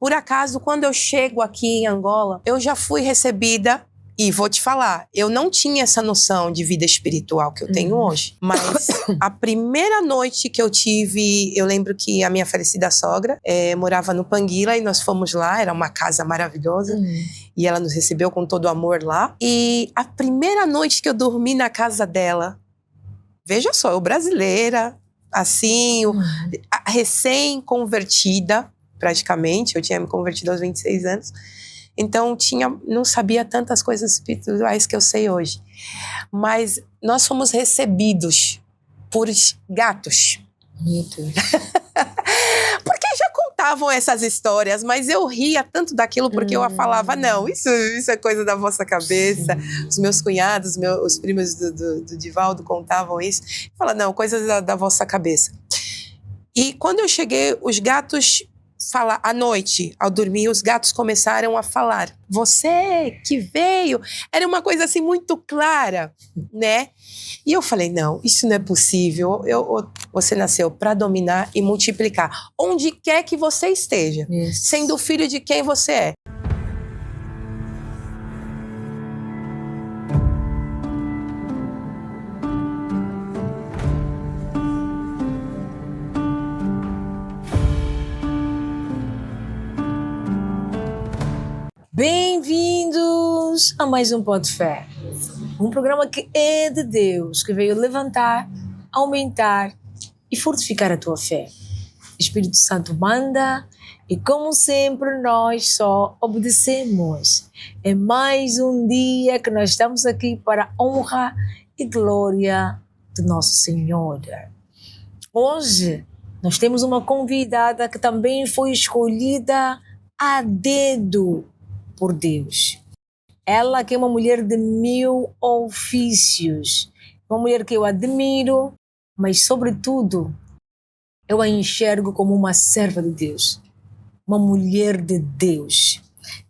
Por acaso, quando eu chego aqui em Angola, eu já fui recebida. E vou te falar, eu não tinha essa noção de vida espiritual que eu tenho hoje. Mas a primeira noite que eu tive, eu lembro que a minha falecida sogra morava no Panguila e nós fomos lá, era uma casa maravilhosa. E ela nos recebeu com todo o amor lá. E a primeira noite que eu dormi na casa dela, veja só, eu brasileira, assim, recém-convertida, praticamente. Eu tinha me convertido aos 26 anos. Então, não sabia tantas coisas espirituais que eu sei hoje. Mas nós fomos recebidos por gatos. Meu Deus. Porque já contavam essas histórias, mas eu ria tanto daquilo porque eu falava, não, isso é coisa da vossa cabeça. Os meus cunhados, os primos do Divaldo contavam isso. Eu falava, não, coisas da vossa cabeça. E quando eu cheguei, os gatos... à noite, ao dormir, os gatos começaram a falar. Você que veio... Era uma coisa assim muito clara, né? E eu falei, não, isso não é possível. Você nasceu para dominar e multiplicar. Onde quer que você esteja, sendo filho de quem você é. Bem-vindos a mais um Pó de Fé, um programa que é de Deus, que veio levantar, aumentar e fortificar a tua fé. Espírito Santo manda e, como sempre, nós só obedecemos. É mais um dia que nós estamos aqui para a honra e glória do nosso Senhor. Hoje nós temos uma convidada que também foi escolhida a dedo por Deus. Ela que é uma mulher de 1000 ofícios, uma mulher que eu admiro, mas sobretudo eu a enxergo como uma serva de Deus, uma mulher de Deus.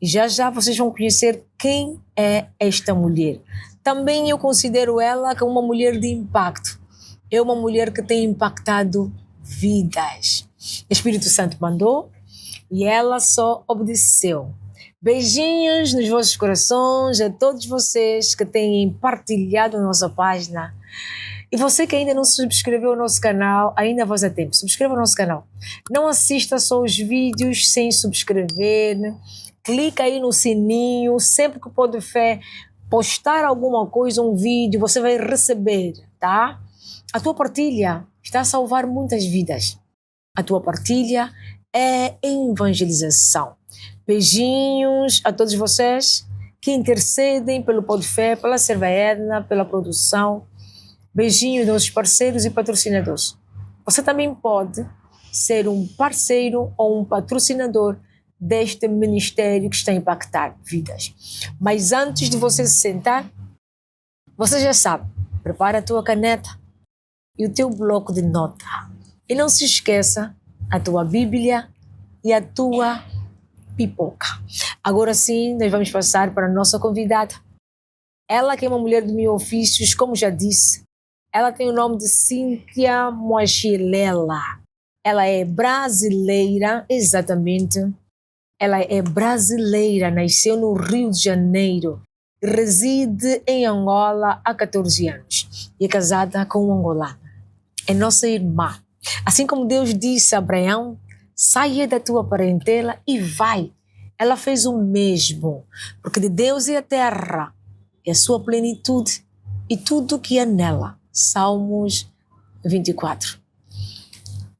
E já vocês vão conhecer quem é esta mulher. Também eu considero ela como uma mulher de impacto. É uma mulher que tem impactado vidas. O Espírito Santo mandou e ela só obedeceu. Beijinhos nos vossos corações a todos vocês que têm partilhado a nossa página. E você que ainda não subscreveu o nosso canal, ainda vos há tempo, subscreva o nosso canal. Não assista só os vídeos sem subscrever. Clica aí no sininho. Sempre que o Pó de Fé postar alguma coisa, um vídeo, você vai receber, tá? A tua partilha está a salvar muitas vidas. A tua partilha é evangelização. Beijinhos a todos vocês que intercedem pelo Pó de Fé, pela Serva Edna, pela produção. Beijinhos aos parceiros e patrocinadores. Você também pode ser um parceiro ou um patrocinador deste ministério que está a impactar vidas. Mas antes de você se sentar, você já sabe, prepara a tua caneta e o teu bloco de nota. E não se esqueça a tua Bíblia e a tua pipoca. Agora sim, nós vamos passar para a nossa convidada. Ela que é uma mulher de 1000 ofícios, como já disse, ela tem o nome de Cíntia Moachilela. Ela é brasileira, exatamente. Ela é brasileira, nasceu no Rio de Janeiro, reside em Angola há 14 anos e é casada com um angolano. É nossa irmã. Assim como Deus disse a Abraão, saia da tua parentela e vai. Ela fez o mesmo, porque de Deus é a terra, é a sua plenitude e tudo que é nela. Salmos 24.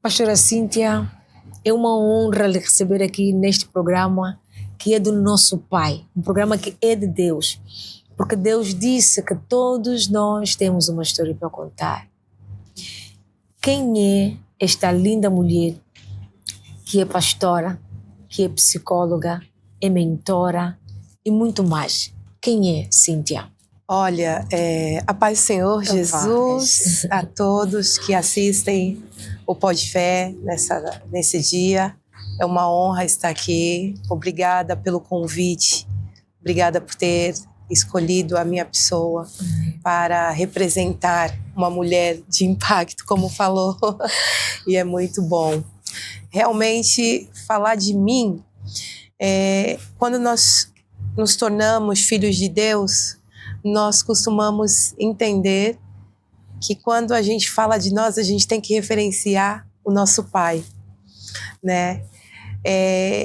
Pastora Cíntia, é uma honra lhe receber aqui neste programa que é do nosso Pai, um programa que é de Deus, porque Deus disse que todos nós temos uma história para contar. Quem é esta linda mulher que é pastora, que é psicóloga, é mentora e muito mais? Quem é Cíntia? Olha, a paz do Senhor Jesus a todos que assistem o Pó de Fé nesse dia. É uma honra estar aqui. Obrigada pelo convite. Obrigada por ter escolhido a minha pessoa para representar uma mulher de impacto, como falou. E é muito bom. Realmente, falar de mim Quando nós nos tornamos filhos de Deus, nós costumamos entender que quando a gente fala de nós, a gente tem que referenciar o nosso Pai, né?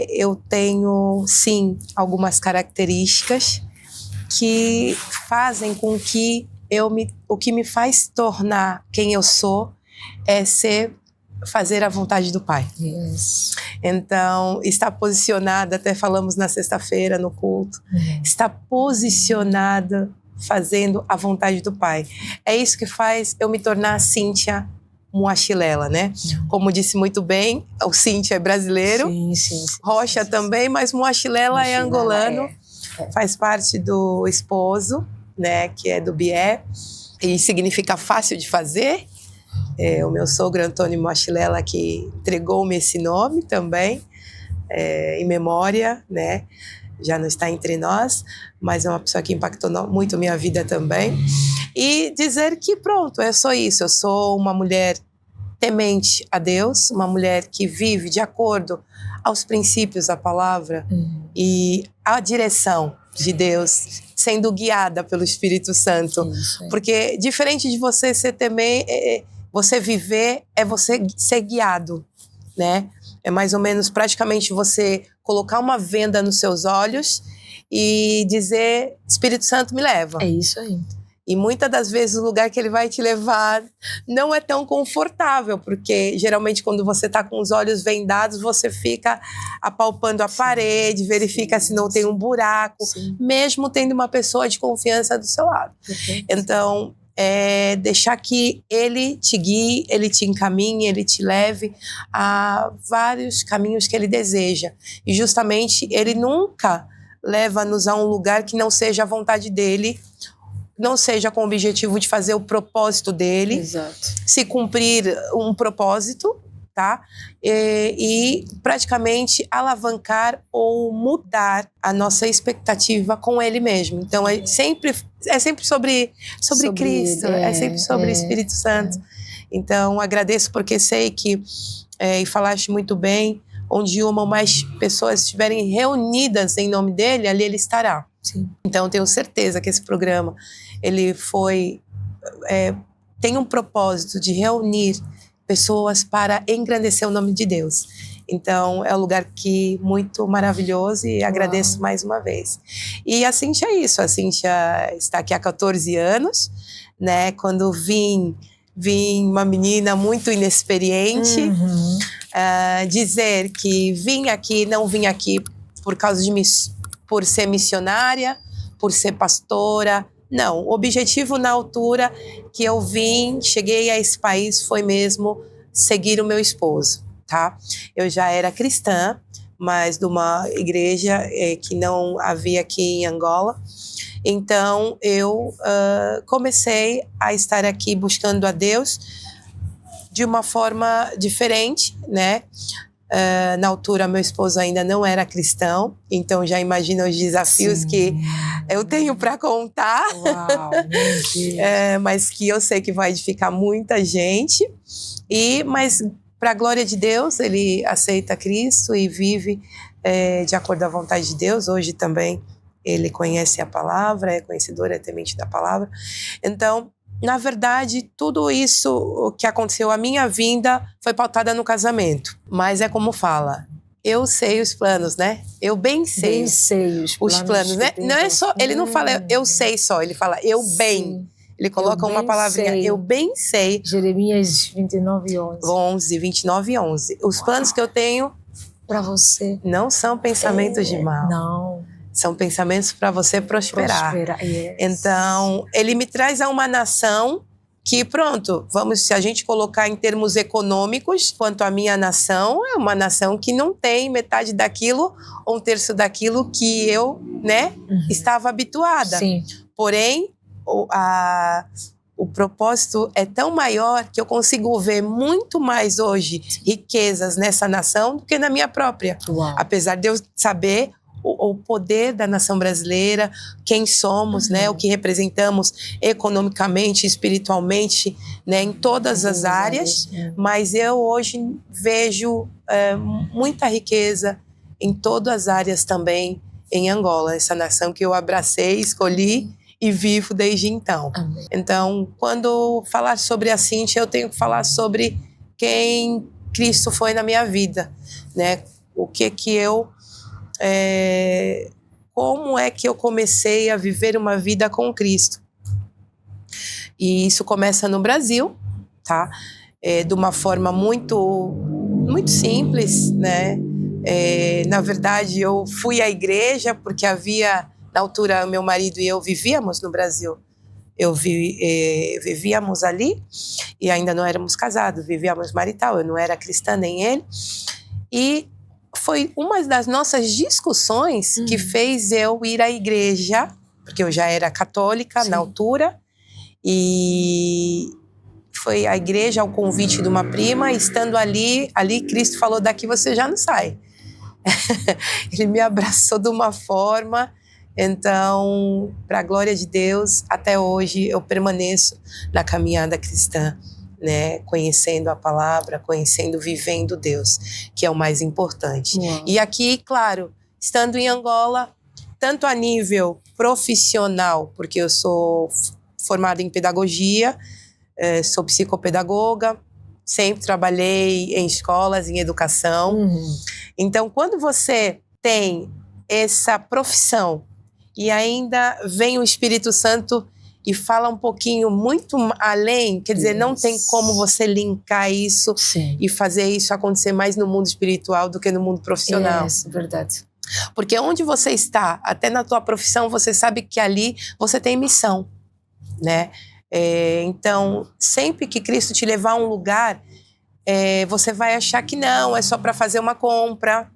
Eu tenho, sim, algumas características que fazem com que o que me faz tornar quem eu sou é fazer a vontade do Pai. Yes. Então, está posicionada, até falamos na sexta-feira no culto, está posicionada fazendo a vontade do Pai. É isso que faz eu me tornar Cíntia Muaxilela, né? Como disse muito bem, o Cíntia é brasileiro, Sim. Rocha também, mas Muaxilela é angolano, faz parte do esposo, né, que é do Bié, e significa fácil de fazer. O meu sogro Antônio Muaxilela que entregou-me esse nome também, em memória, né? Já não está entre nós, mas é uma pessoa que impactou muito minha vida também. E dizer que pronto, é só isso. Eu sou uma mulher temente a Deus, uma mulher que vive de acordo aos princípios da palavra e a direção de Deus, sendo guiada pelo Espírito Santo. Porque diferente de você ser você viver é você ser guiado, né? É mais ou menos praticamente você colocar uma venda nos seus olhos e dizer, Espírito Santo me leva. É isso aí. E muitas das vezes o lugar que ele vai te levar não é tão confortável, porque geralmente quando você está com os olhos vendados, você fica apalpando a parede, verifica se não tem um buraco, mesmo tendo uma pessoa de confiança do seu lado. Então, deixar que ele te guie, ele te encaminhe, ele te leve a vários caminhos que ele deseja. E justamente ele nunca leva-nos a um lugar que não seja a vontade dele, não seja com o objetivo de fazer o propósito dele, Exato. se cumprir um propósito, tá? E praticamente alavancar ou mudar a nossa expectativa com ele mesmo. Então é sempre sobre Cristo, é sempre sobre o Espírito Santo. Então agradeço porque sei que, e falaste muito bem, onde uma ou mais pessoas estiverem reunidas em nome dele, ali ele estará. Sim. Então tenho certeza que esse programa ele tem um propósito de reunir pessoas para engrandecer o nome de Deus. Então é um lugar muito maravilhoso e agradeço mais uma vez. E a Cíntia é isso, a Cíntia está aqui há 14 anos, né? Quando vim uma menina muito inexperiente, dizer que não vim aqui por causa por ser missionária, por ser pastora. Não, o objetivo na altura que eu cheguei a esse país foi mesmo seguir o meu esposo, tá? Eu já era cristã, mas de uma igreja que não havia aqui em Angola. Então eu comecei a estar aqui buscando a Deus de uma forma diferente, né? Na altura, meu esposo ainda não era cristão, então já imagina os desafios que eu tenho para contar. Uau, meu Deus. Mas que eu sei que vai edificar muita gente. Mas, para a glória de Deus, ele aceita Cristo e vive de acordo à vontade de Deus. Hoje também ele conhece a palavra, é conhecedor, é temente da palavra. Então, na verdade, tudo isso que aconteceu, a minha vinda foi pautada no casamento. Mas é como fala, eu sei os planos, né? Eu bem sei os planos, né? Não é só, ele não fala eu sei só, ele fala eu bem. Ele coloca uma palavrinha, eu bem sei. Jeremias 29:11. 29:11. Os planos que eu tenho para você não são pensamentos de mal. Não. São pensamentos para você prosperar. Yes. Então, ele me traz a uma nação que, pronto, se a gente colocar em termos econômicos, quanto à minha nação, é uma nação que não tem metade daquilo ou um terço daquilo que eu, né, estava habituada. Sim. Porém, o propósito é tão maior que eu consigo ver muito mais hoje riquezas nessa nação do que na minha própria. Uau. Apesar de eu saber o poder da nação brasileira, quem somos, né, o que representamos economicamente, espiritualmente, né, em todas as áreas, mas eu hoje vejo muita riqueza em todas as áreas também em Angola, essa nação que eu abracei, escolhi e vivo desde então. Amém. Então, quando falar sobre a Cíntia, eu tenho que falar sobre quem Cristo foi na minha vida, né? O que eu... como é que eu comecei a viver uma vida com Cristo. E isso começa no Brasil, tá? De uma forma muito simples, né? Na verdade, eu fui à igreja porque na altura, meu marido e eu vivíamos no Brasil. Vivíamos ali e ainda não éramos casados, vivíamos marital, eu não era cristã nem ele. E foi uma das nossas discussões que fez eu ir à igreja, porque eu já era católica na altura, e foi a igreja ao convite de uma prima, e estando ali Cristo falou, daqui você já não sai. Ele me abraçou de uma forma, então, para a glória de Deus, até hoje eu permaneço na caminhada cristã, né, conhecendo a palavra, vivendo Deus, que é o mais importante. Uau. E aqui, claro, estando em Angola, tanto a nível profissional, porque eu sou formada em pedagogia, sou psicopedagoga, sempre trabalhei em escolas, em educação. Então, quando você tem essa profissão e ainda vem o Espírito Santo e fala um pouquinho muito além, quer dizer, não tem como você linkar isso e fazer isso acontecer mais no mundo espiritual do que no mundo profissional. Verdade. Porque onde você está, até na tua profissão, você sabe que ali você tem missão, né? Então, sempre que Cristo te levar a um lugar, você vai achar que não, é só para fazer uma compra,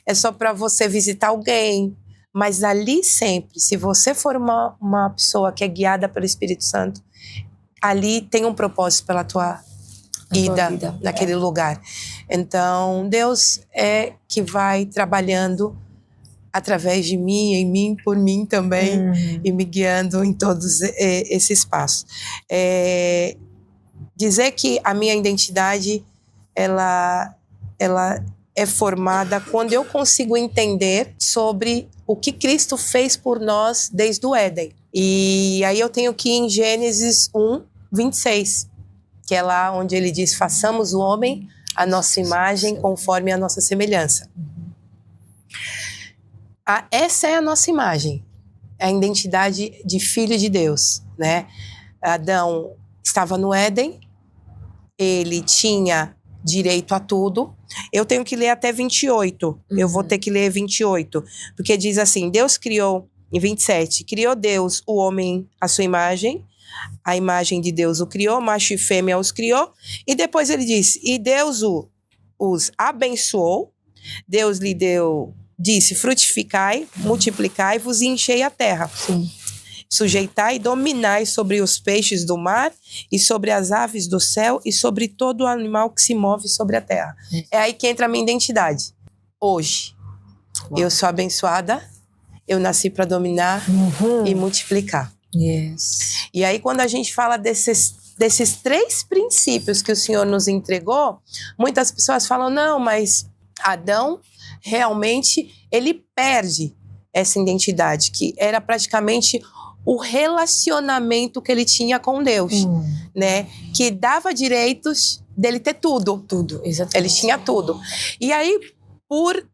é só para você visitar alguém. Mas ali sempre, se você for uma pessoa que é guiada pelo Espírito Santo, ali tem um propósito pela tua ida naquele lugar. Então, Deus é que vai trabalhando através de mim, em mim, por mim também, e me guiando em todos esses passos. Dizer que a minha identidade, ela é formada quando eu consigo entender sobre o que Cristo fez por nós desde o Éden. E aí eu tenho que ir em Gênesis 1:26, que é lá onde ele diz, façamos o homem a nossa imagem conforme a nossa semelhança. Essa é a nossa imagem, a identidade de filho de Deus, né? Adão estava no Éden, ele tinha direito a tudo. Eu tenho que ler até 28. Eu vou ter que ler 28. Porque diz assim, Deus criou, em 27, criou Deus o homem à sua imagem, a imagem de Deus o criou, macho e fêmea os criou. E depois ele diz, e Deus os abençoou, Deus lhe disse, frutificai, multiplicai-vos e enchei a terra. Sujeitai e dominai sobre os peixes do mar e sobre as aves do céu e sobre todo o animal que se move sobre a terra. É aí que entra a minha identidade. Hoje, eu sou abençoada, eu nasci para dominar e multiplicar. E aí, quando a gente fala desses 3 princípios que o Senhor nos entregou, muitas pessoas falam, não, mas Adão, realmente, ele perde essa identidade, que era praticamente o relacionamento que ele tinha com Deus, né? Que dava direitos dele ter tudo. Tudo, exatamente. Ele tinha tudo. E aí, por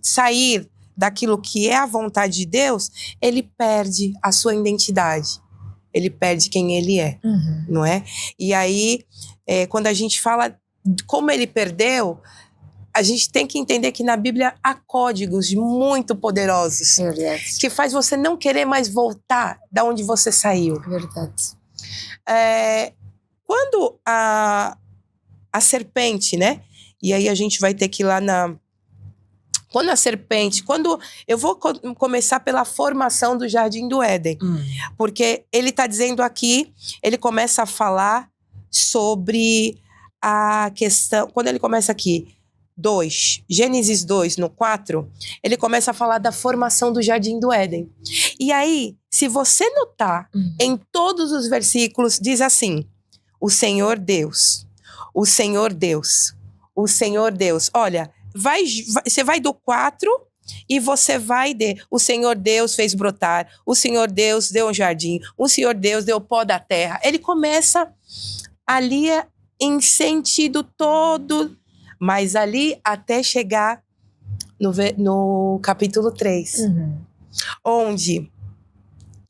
sair daquilo que é a vontade de Deus, ele perde a sua identidade. Ele perde quem ele é, não é? E aí, quando a gente fala de como ele perdeu, a gente tem que entender que na Bíblia há códigos muito poderosos que faz você não querer mais voltar da onde você saiu. Verdade. Quando a serpente, né? E aí a gente vai ter que ir lá quando eu vou começar pela formação do Jardim do Éden, porque ele está dizendo aqui, ele começa a falar sobre a questão, quando ele começa aqui, Gênesis 2, no 4, ele começa a falar da formação do Jardim do Éden. E aí, se você notar, em todos os versículos, diz assim, o Senhor Deus, o Senhor Deus, o Senhor Deus. Olha, você vai do 4 e você vai o Senhor Deus fez brotar, o Senhor Deus deu um jardim, o Senhor Deus deu pó da terra. Ele começa ali em sentido todo, mas ali até chegar no capítulo 3, onde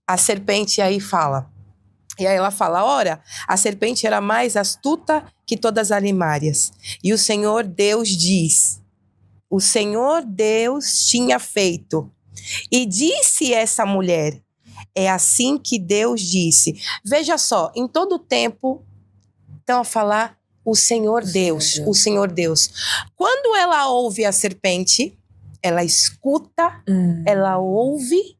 a serpente aí fala. E aí ela fala, ora, a serpente era mais astuta que todas as alimárias. E o Senhor Deus diz, o Senhor Deus tinha feito. E disse essa mulher, é assim que Deus disse. Veja só, em todo tempo, estão a falar o Senhor Deus, o Senhor Deus. Quando ela ouve a serpente, ela escuta, ela ouve,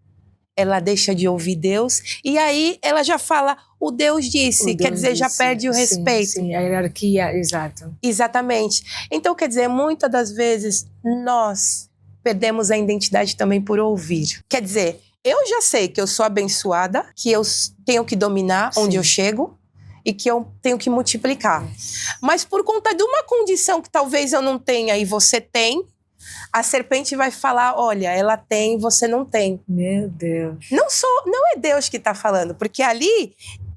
ela deixa de ouvir Deus, e aí ela já fala, o Deus disse, quer dizer, já perde o respeito. Sim, a hierarquia, exato. Exatamente. Então, quer dizer, muitas das vezes, nós perdemos a identidade também por ouvir. Quer dizer, eu já sei que eu sou abençoada, que eu tenho que dominar onde eu chego, e que eu tenho que multiplicar. Mas por conta de uma condição que talvez eu não tenha e você tem, a serpente vai falar, olha, ela tem, você não tem. Meu Deus. Não é Deus que está falando, porque ali,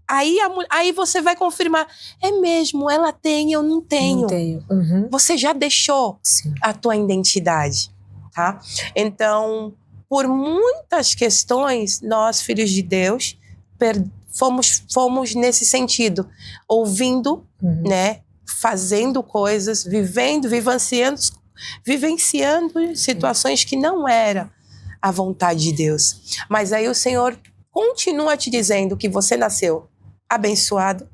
aí você vai confirmar, é mesmo, ela tem, eu não tenho. Não tenho. Você já deixou a tua identidade, tá? Então, por muitas questões, nós, filhos de Deus, fomos nesse sentido, ouvindo, né, fazendo coisas, vivenciando situações que não era a vontade de Deus. Mas aí o Senhor continua te dizendo que você nasceu abençoado,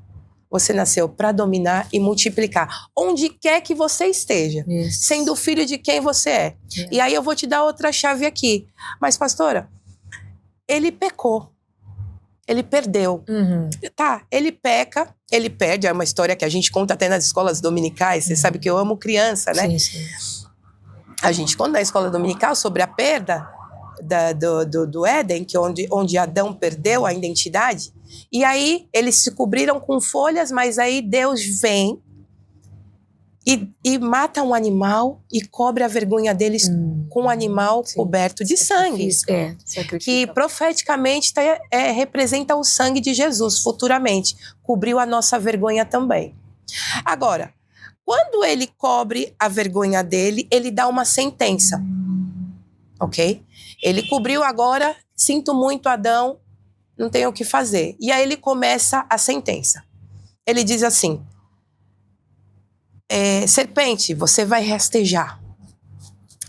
você nasceu para dominar e multiplicar, onde quer que você esteja, sendo filho de quem você é. E aí eu vou te dar outra chave aqui. Mas, pastora, ele pecou. Ele perdeu. Tá, ele peca, ele perde. É uma história que a gente conta até nas escolas dominicais. Você sabe que eu amo criança, né? Sim. A gente conta na escola dominical sobre a perda do Éden, que onde Adão perdeu a identidade. E aí eles se cobriram com folhas, mas aí Deus vem e mata um animal e cobre a vergonha deles com um animal coberto de sangue. Que profeticamente representa o sangue de Jesus futuramente. Cobriu a nossa vergonha também. Agora, quando ele cobre a vergonha dele, ele dá uma sentença. Ok? Ele cobriu agora, sinto muito, Adão, não tenho o que fazer. E aí ele começa a sentença. Ele diz assim, serpente, você vai rastejar.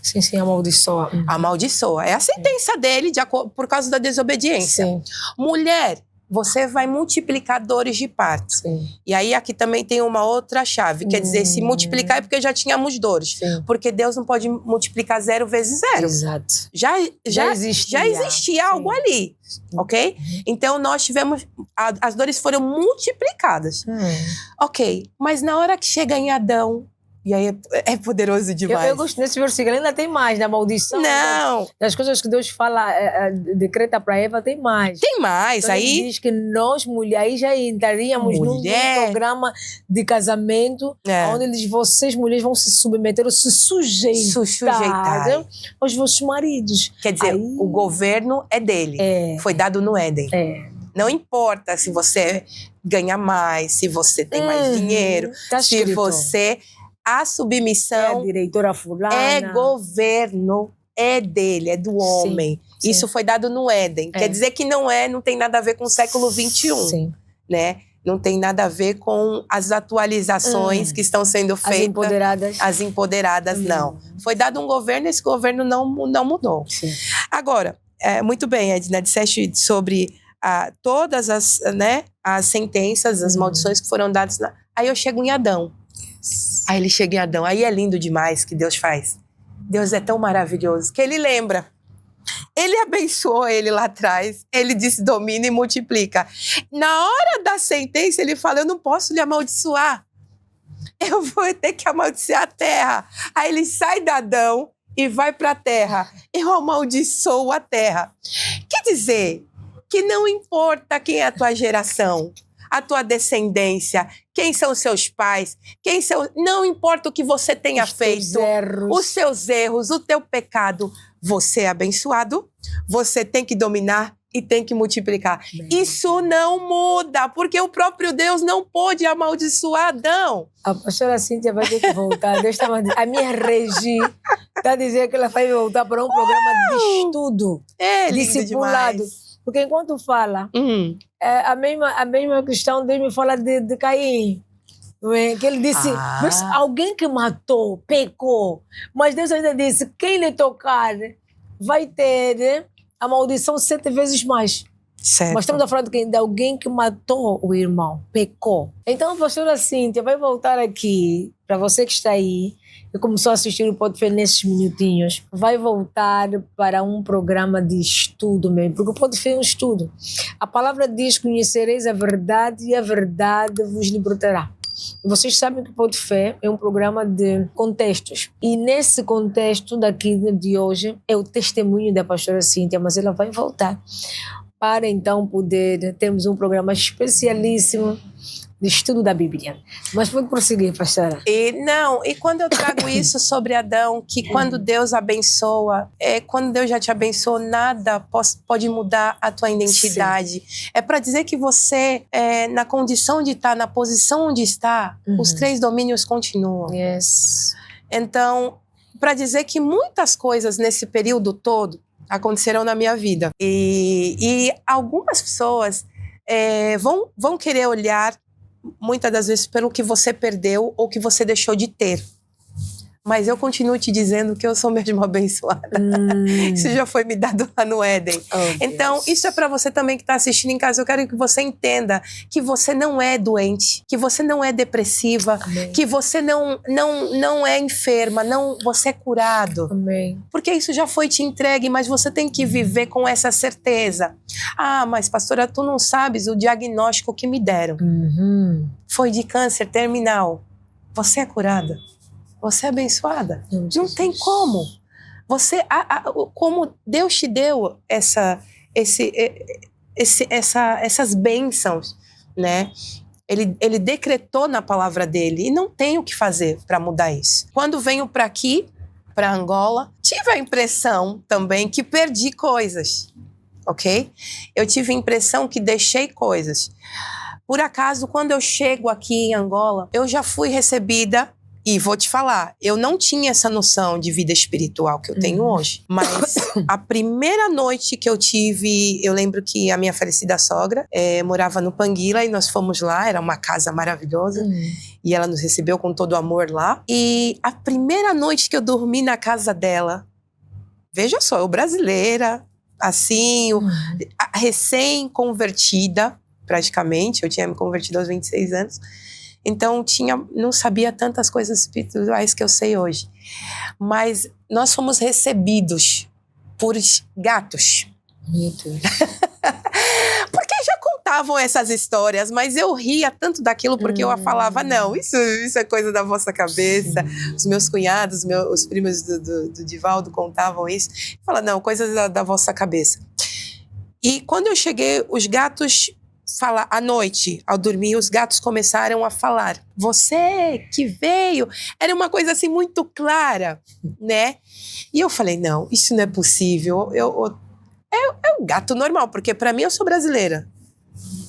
Sim, amaldiçoa. Amaldiçoa. É a sentença dele por causa da desobediência. Sim. Mulher, você vai multiplicar dores de parto. Sim. E aí aqui também tem uma outra chave. Quer dizer, se multiplicar é porque já tínhamos dores. Sim. Porque Deus não pode multiplicar 0 vezes 0. Exato. Já existia algo ali. Ok? Então nós tivemos... As dores foram multiplicadas. Ok. Mas na hora que chega em Adão... E aí é poderoso demais. Eu gosto desse versículo, ainda tem mais da maldição. Não. Das coisas que Deus fala, decreta para Eva, tem mais. Tem mais. Então, aí ele diz que nós, mulheres, já entraríamos num programa de casamento, onde vocês, mulheres, vão se submeter ou se sujeitar aos vossos maridos. Quer dizer, o governo é dele. Foi dado no Éden. Não importa se você ganha mais, se você tem mais dinheiro, se você... A submissão a diretora fulana. É governo, é dele, é do homem. Sim. Isso foi dado no Éden. Quer dizer que não tem nada a ver com o século XXI. Né? Não tem nada a ver com as atualizações que estão sendo feitas. As empoderadas, não. Foi dado um governo, esse governo não mudou. Sim. Agora, muito bem, Edna, disseste sobre todas as sentenças, as maldições que foram dadas. Aí eu chego em Adão. Aí ele chega em Adão. Aí é lindo demais que Deus faz. Deus é tão maravilhoso que ele lembra. Ele abençoou ele lá atrás. Ele disse, domina e multiplica. Na hora da sentença, ele fala, eu não posso lhe amaldiçoar. Eu vou ter que amaldiçoar a terra. Aí ele sai de Adão e vai para a terra. Eu amaldiçoo a terra. Quer dizer que não importa quem é a tua geração. a tua descendência, quem são os seus pais, não importa o que você tenha feito, os seus erros, o teu pecado, você é abençoado, você tem que dominar e tem que multiplicar. Isso não muda, porque o próprio Deus não pôde amaldiçoar Adão. A pastora Cíntia vai ter que voltar. A minha Regi está dizendo que ela vai voltar para um programa de estudo, discipulado. Demais. Porque enquanto fala, é a mesma questão, Deus me fala de Caim. Que ele disse, alguém que matou, pecou, mas Deus ainda disse, quem lhe tocar vai ter a maldição 7 vezes mais. Certo. Mas estamos a falar de alguém que matou o irmão, pecou. Então a pastora Cíntia vai voltar aqui, para você que está aí, que começou a assistir o Pode Fé nesses minutinhos, vai voltar para um programa de estudo mesmo, porque o Pode Fé é um estudo. A palavra diz, conhecereis a verdade e a verdade vos libertará. E vocês sabem que o Pode Fé é um programa de contextos. E nesse contexto daqui de hoje é o testemunho da pastora Cíntia, mas ela vai voltar para então poder termos um programa especialíssimo de estudo da Bíblia. Mas pode prosseguir, pastora. E quando eu trago isso sobre Adão, que quando Deus abençoa, quando Deus já te abençoou, nada pode mudar a tua identidade. Sim. É para dizer que você, na condição de estar, na posição onde está, os 3 domínios continuam. Yes. Então, para dizer que muitas coisas nesse período todo aconteceram na minha vida. E algumas pessoas vão querer olhar muitas das vezes pelo que você perdeu ou que você deixou de ter. Mas eu continuo te dizendo que eu sou mesmo abençoada. Isso já foi me dado lá no Éden. Então, Deus. Isso é para você também que está assistindo em casa. Eu quero que você entenda que você não é doente, que você não é depressiva, Amém. Que você não é enferma, você é curado. Amém. Porque isso já foi te entregue, mas você tem que viver com essa certeza. Mas pastora, tu não sabes o diagnóstico que me deram. Foi de câncer terminal. Você é curada. Você é abençoada. Não tem como. Você, como Deus te deu essas bênçãos, né? Ele decretou na palavra dele e não tem o que fazer para mudar isso. Quando venho para aqui, para Angola, tive a impressão também que perdi coisas, ok? Eu tive a impressão que deixei coisas. Por acaso, quando eu chego aqui em Angola, eu já fui recebida. E vou te falar, eu não tinha essa noção de vida espiritual que eu tenho hoje. Mas a primeira noite que eu tive, eu lembro que a minha falecida sogra morava no Panguila e nós fomos lá, era uma casa maravilhosa. E ela nos recebeu com todo amor lá. E a primeira noite que eu dormi na casa dela, veja só, eu brasileira, assim, recém-convertida, praticamente. Eu tinha me convertido aos 26 anos. Então, não sabia tantas coisas espirituais que eu sei hoje. Mas nós fomos recebidos por gatos. Meu Deus. Porque já contavam essas histórias, mas eu ria tanto daquilo porque eu falava, não, isso é coisa da vossa cabeça. Os meus cunhados, os primos do Divaldo contavam isso. Eu falava, não, coisas da vossa cabeça. E quando eu cheguei, os gatos... à noite, ao dormir, os gatos começaram a falar. Você que veio... Era uma coisa assim muito clara, né? E eu falei, não, isso não é possível. É um gato normal, porque para mim eu sou brasileira.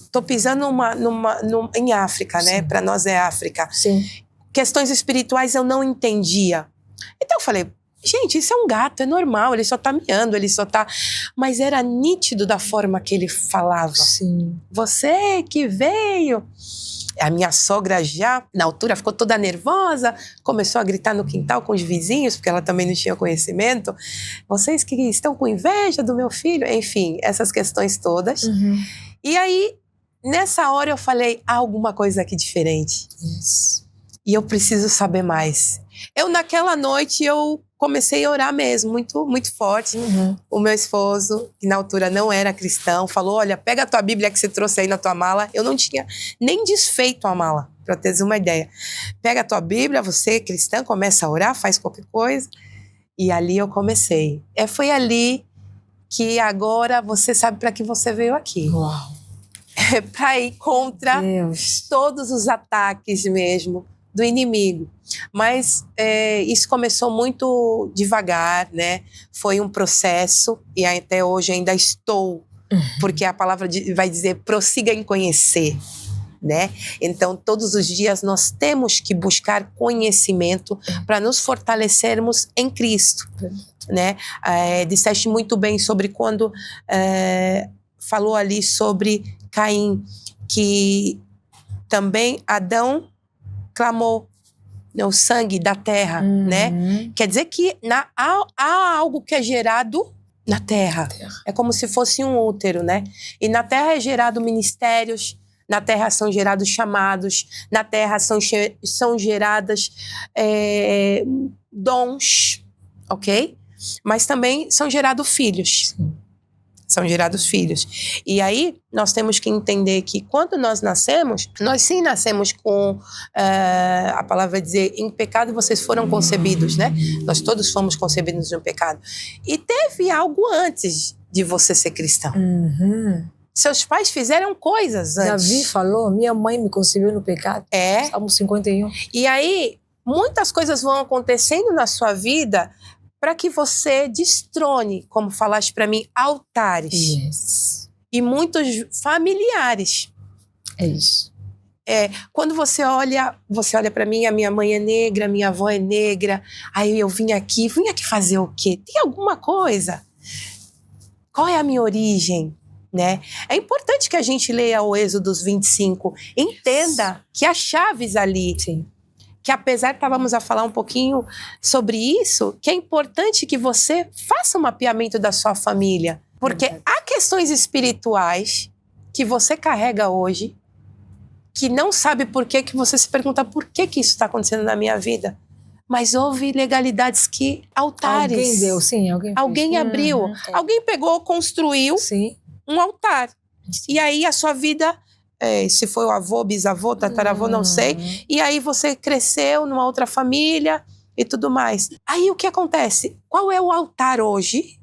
Tô pisando em África, né? Para nós é África. Sim. Questões espirituais eu não entendia. Então eu falei, gente, isso é um gato, é normal, ele só tá miando, ele só tá... Mas era nítido da forma que ele falava. Sim. Você que veio... A minha sogra já, na altura, ficou toda nervosa, começou a gritar no quintal com os vizinhos, porque ela também não tinha conhecimento. Vocês que estão com inveja do meu filho? Enfim, essas questões todas. E aí, nessa hora eu falei, há alguma coisa aqui diferente. Yes. E eu preciso saber mais. Naquela noite, eu comecei a orar mesmo, muito, muito forte. O meu esposo, que na altura não era cristão, falou, olha, pega a tua Bíblia que você trouxe aí na tua mala. Eu não tinha nem desfeito a mala, para teres uma ideia. Pega a tua Bíblia, você cristã, começa a orar, faz qualquer coisa. E ali eu comecei. Foi ali que agora você sabe para que você veio aqui. Uau. para ir contra Deus. todos os ataques mesmo do inimigo. Mas isso começou muito devagar, né? Foi um processo e até hoje ainda estou, porque a palavra vai dizer prossiga em conhecer, né? Então todos os dias nós temos que buscar conhecimento para nos fortalecermos em Cristo, né? Disseste muito bem sobre quando falou ali sobre Caim, que também Adão clamou o sangue da terra, né? Quer dizer que há algo que é gerado na terra. É como se fosse um útero, né? E na terra é gerado ministérios, na terra são gerados chamados, na terra são geradas dons, ok? Mas também são gerados filhos. São gerados filhos. E aí, nós temos que entender que quando nós nascemos, nós sim nascemos com, a palavra vai dizer, em pecado vocês foram concebidos, né? Nós todos fomos concebidos no pecado. E teve algo antes de você ser cristão. Seus pais fizeram coisas antes. Davi falou, minha mãe me concebeu no pecado. Salmo 51. E aí, muitas coisas vão acontecendo na sua vida para que você destrone, como falaste para mim, altares. Yes. E muitos familiares. É isso. Quando você olha para mim, a minha mãe é negra, a minha avó é negra, aí eu vim aqui fazer o quê? Tem alguma coisa? Qual é a minha origem? Né? É importante que a gente leia o Êxodo 25, entenda que há chaves ali. Sim. Que apesar que estávamos a falar um pouquinho sobre isso, que é importante que você faça um mapeamento da sua família. Porque há questões espirituais que você carrega hoje, que não sabe por quê, que você se pergunta por que isso está acontecendo na minha vida. Mas houve legalidades altares. Alguém deu, sim. Alguém abriu. Alguém pegou, construiu um altar. E aí a sua vida... se foi o avô, bisavô, tataravô, não sei. E aí você cresceu numa outra família e tudo mais. Aí o que acontece? Qual é o altar hoje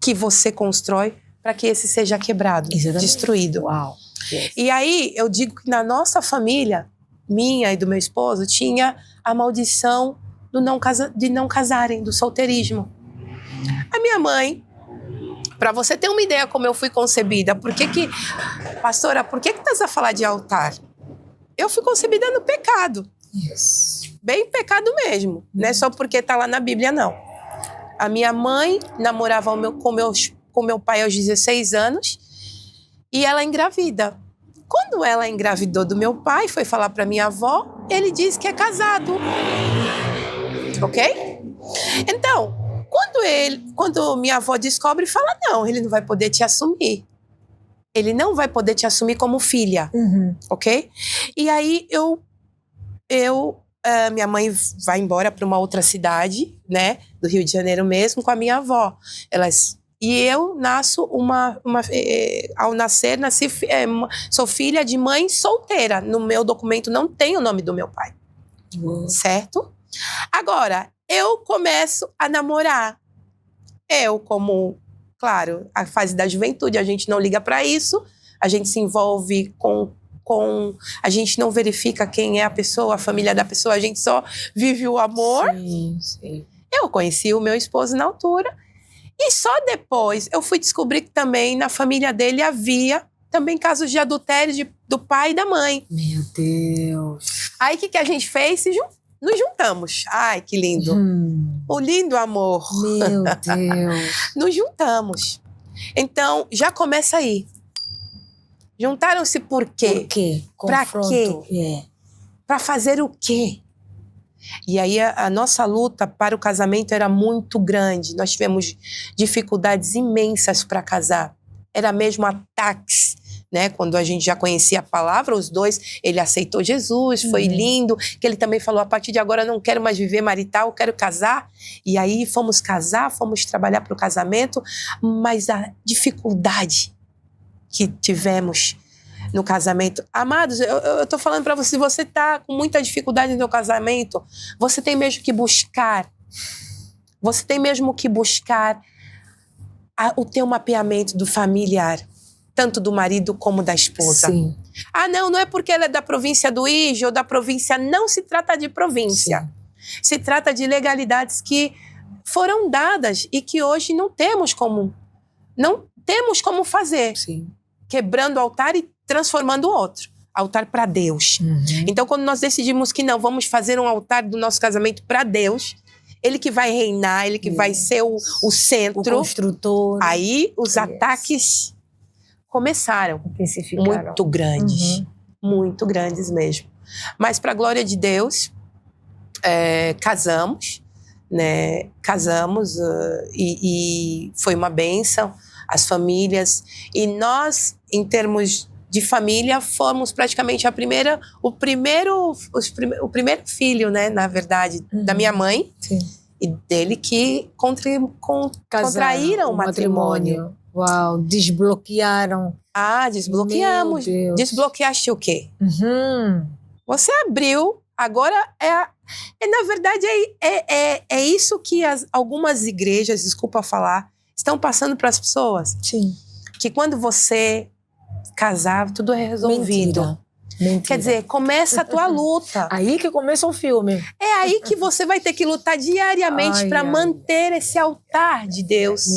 que você constrói para que esse seja quebrado, destruído? Uau. Yes. E aí eu digo que na nossa família, minha e do meu esposo, tinha a maldição de não casarem, do solteirismo. A minha mãe... Para você ter uma ideia como eu fui concebida, pastora, por que estás a falar de altar? Eu fui concebida no pecado. Yes. Bem pecado mesmo, não é só porque está lá na Bíblia, não. A minha mãe namorava com meu pai aos 16 anos e ela engravida. Quando ela engravidou do meu pai, foi falar para minha avó, ele disse que é casado. Ok? Então... Quando minha avó descobre, fala, não, ele não vai poder te assumir. Ele não vai poder te assumir como filha, ok? E aí minha mãe vai embora para uma outra cidade, né, do Rio de Janeiro mesmo, com a minha avó. E eu ao nascer, sou filha de mãe solteira. No meu documento não tem o nome do meu pai, certo? Agora, eu começo a namorar. Claro, a fase da juventude, a gente não liga para isso, a gente se envolve a gente não verifica quem é a pessoa, a família da pessoa, a gente só vive o amor. Sim. Eu conheci o meu esposo na altura e só depois eu fui descobrir que também na família dele havia também casos de adultério do pai e da mãe. Meu Deus. Aí o que a gente fez? Nos juntamos. Ai, que lindo. O lindo amor. Meu Deus. Nos juntamos. Então, já começa aí. Juntaram-se por quê? Por quê? Pra quê? Para fazer o quê? E aí a nossa luta para o casamento era muito grande. Nós tivemos dificuldades imensas para casar. Era mesmo ataques. Né? Quando a gente já conhecia a palavra, os dois, ele aceitou Jesus, foi lindo, que ele também falou, a partir de agora eu não quero mais viver marital, eu quero casar. E aí fomos casar, fomos trabalhar para o casamento, mas a dificuldade que tivemos no casamento. Amados, eu tô falando para você, se você tá com muita dificuldade no seu casamento, você tem mesmo que buscar o teu mapeamento do familiar. tanto do marido como da esposa. Sim. Ah, não é porque ela é da província do Ige ou da província. Não se trata de província. Sim. Se trata de legalidades que foram dadas e que hoje não temos como fazer. Sim. Quebrando o altar e transformando o outro. Altar para Deus. Então, quando nós decidimos que não, vamos fazer um altar do nosso casamento para Deus, Ele que vai reinar, Ele que vai ser o centro. O construtor. Aí os ataques começaram. Muito grandes. Muito grandes mesmo. Mas, para a glória de Deus, casamos, né? Casamos e foi uma bênção. As famílias. E nós, em termos de família, fomos praticamente o primeiro filho, né? Na verdade, da minha mãe. Sim. E dele que contraíram o matrimônio. Uau, desbloquearam. Desbloqueamos. Meu Deus. Desbloqueaste o quê? Você abriu, agora na verdade, é isso que algumas igrejas, desculpa falar, estão passando para as pessoas. Sim. Que quando você casar, tudo é resolvido. Mentira. Quer dizer, começa a tua luta. Aí que começa o filme. É aí que você vai ter que lutar diariamente para manter esse altar de Deus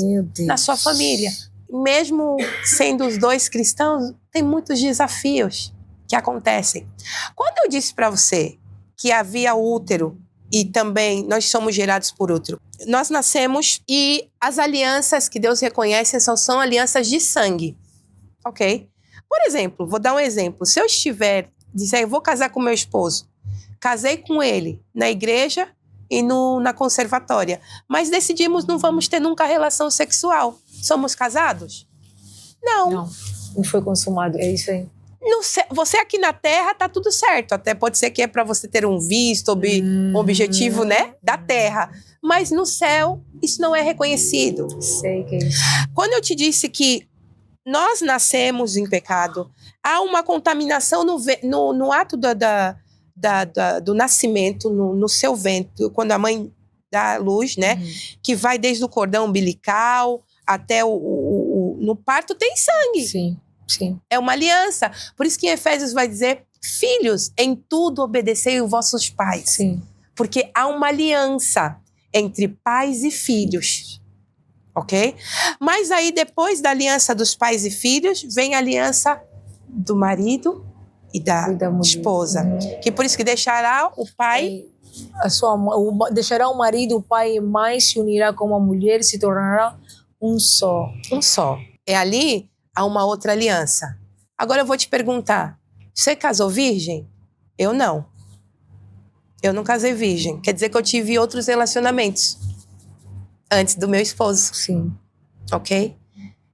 na sua família. Mesmo sendo os dois cristãos, tem muitos desafios que acontecem. Quando eu disse para você que havia útero e também nós somos gerados por útero, nós nascemos e as alianças que Deus reconhece são alianças de sangue, ok? Por exemplo, vou dar um exemplo. Se eu disser, eu vou casar com meu esposo, casei com ele na igreja e na conservatória, mas decidimos não vamos ter nunca relação sexual. Somos casados? Não foi consumado, é isso aí. Você aqui na Terra tá tudo certo, até pode ser que é para você ter um visto, um objetivo, né, da Terra, mas no céu isso não é reconhecido. Sei que é isso. Quando eu te disse que nós nascemos em pecado, há uma contaminação no ato do nascimento, no seu ventre, quando a mãe dá a luz, né, que vai desde o cordão umbilical até no parto tem sangue. Sim. Sim. É uma aliança. Por isso que em Efésios vai dizer, filhos, em tudo obedecei os vossos pais. Sim. Porque há uma aliança entre pais e filhos. Ok? Mas aí depois da aliança dos pais e filhos, vem a aliança do marido e da esposa. Que por isso que deixará o pai... deixará o marido, o pai e mãe, se unirá com a mulher e se tornará um só. Um só. É ali... há uma outra aliança. Agora eu vou te perguntar, você casou virgem? Eu não. Eu não casei virgem. Quer dizer que eu tive outros relacionamentos antes do meu esposo. Sim. Ok?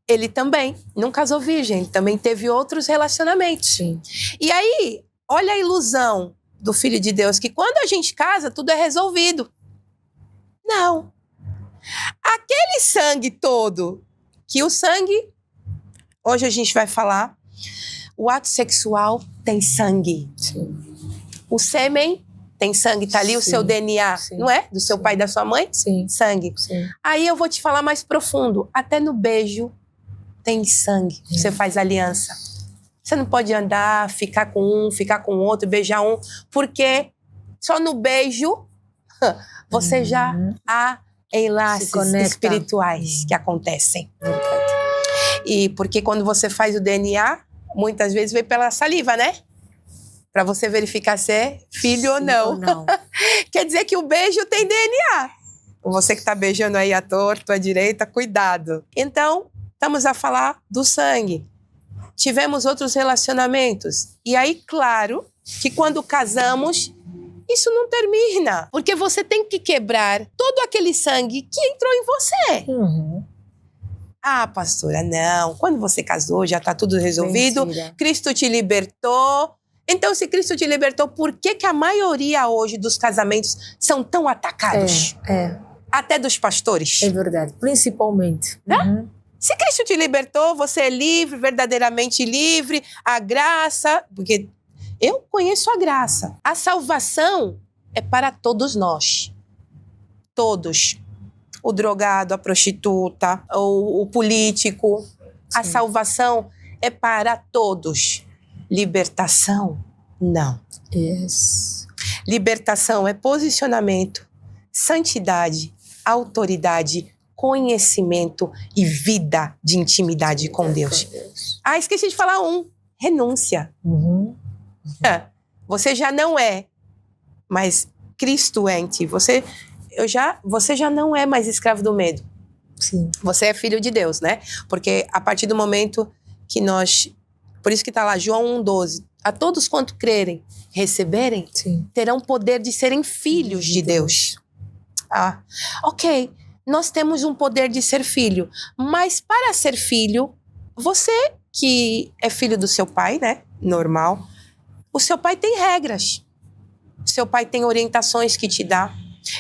Ele também não casou virgem, ele também teve outros relacionamentos. Sim. E aí, olha a ilusão do Filho de Deus, que quando a gente casa, tudo é resolvido. Não. Aquele sangue todo, que o sangue... Hoje a gente vai falar, o ato sexual tem sangue. Sim. O sêmen tem sangue, tá ali o seu DNA, não é? Do seu pai e da sua mãe? Sim. Sangue. Sim. Aí eu vou te falar mais profundo, até no beijo tem sangue, você faz aliança. Você não pode andar, ficar com um, ficar com outro, beijar um, porque só no beijo você já há enlaces espirituais que acontecem. E porque quando você faz o DNA, muitas vezes vem pela saliva, né? Para você verificar se é filho ou não. Quer dizer que o beijo tem DNA. Você que está beijando aí à torta, à direita, cuidado. Então, estamos a falar do sangue. Tivemos outros relacionamentos. E aí, claro, que quando casamos, isso não termina. Porque você tem que quebrar todo aquele sangue que entrou em você. Ah, pastora, não. Quando você casou, já está tudo resolvido. Mentira. Cristo te libertou. Então, se Cristo te libertou, por que a maioria hoje dos casamentos são tão atacados? Até dos pastores. É verdade, principalmente. Se Cristo te libertou, você é livre, verdadeiramente livre. A graça, porque eu conheço a graça. A salvação é para todos nós. Todos. O drogado, a prostituta, o político. Sim. A salvação é para todos. Libertação, não. Yes. Libertação é posicionamento, santidade, autoridade, conhecimento e vida de intimidade com Deus. Ah, esqueci de falar renúncia. Você já não é, mas Cristo é em ti. Você já não é mais escravo do medo. Sim. Você é filho de Deus, né? Porque a partir do momento que nós... Por isso que está lá, João 1,12. A todos quanto crerem, receberem, Sim. terão poder de serem filhos de Deus. Ah, ok. Nós temos um poder de ser filho. Mas para ser filho, você que é filho do seu pai, né? Normal. O seu pai tem regras. O seu pai tem orientações que te dá.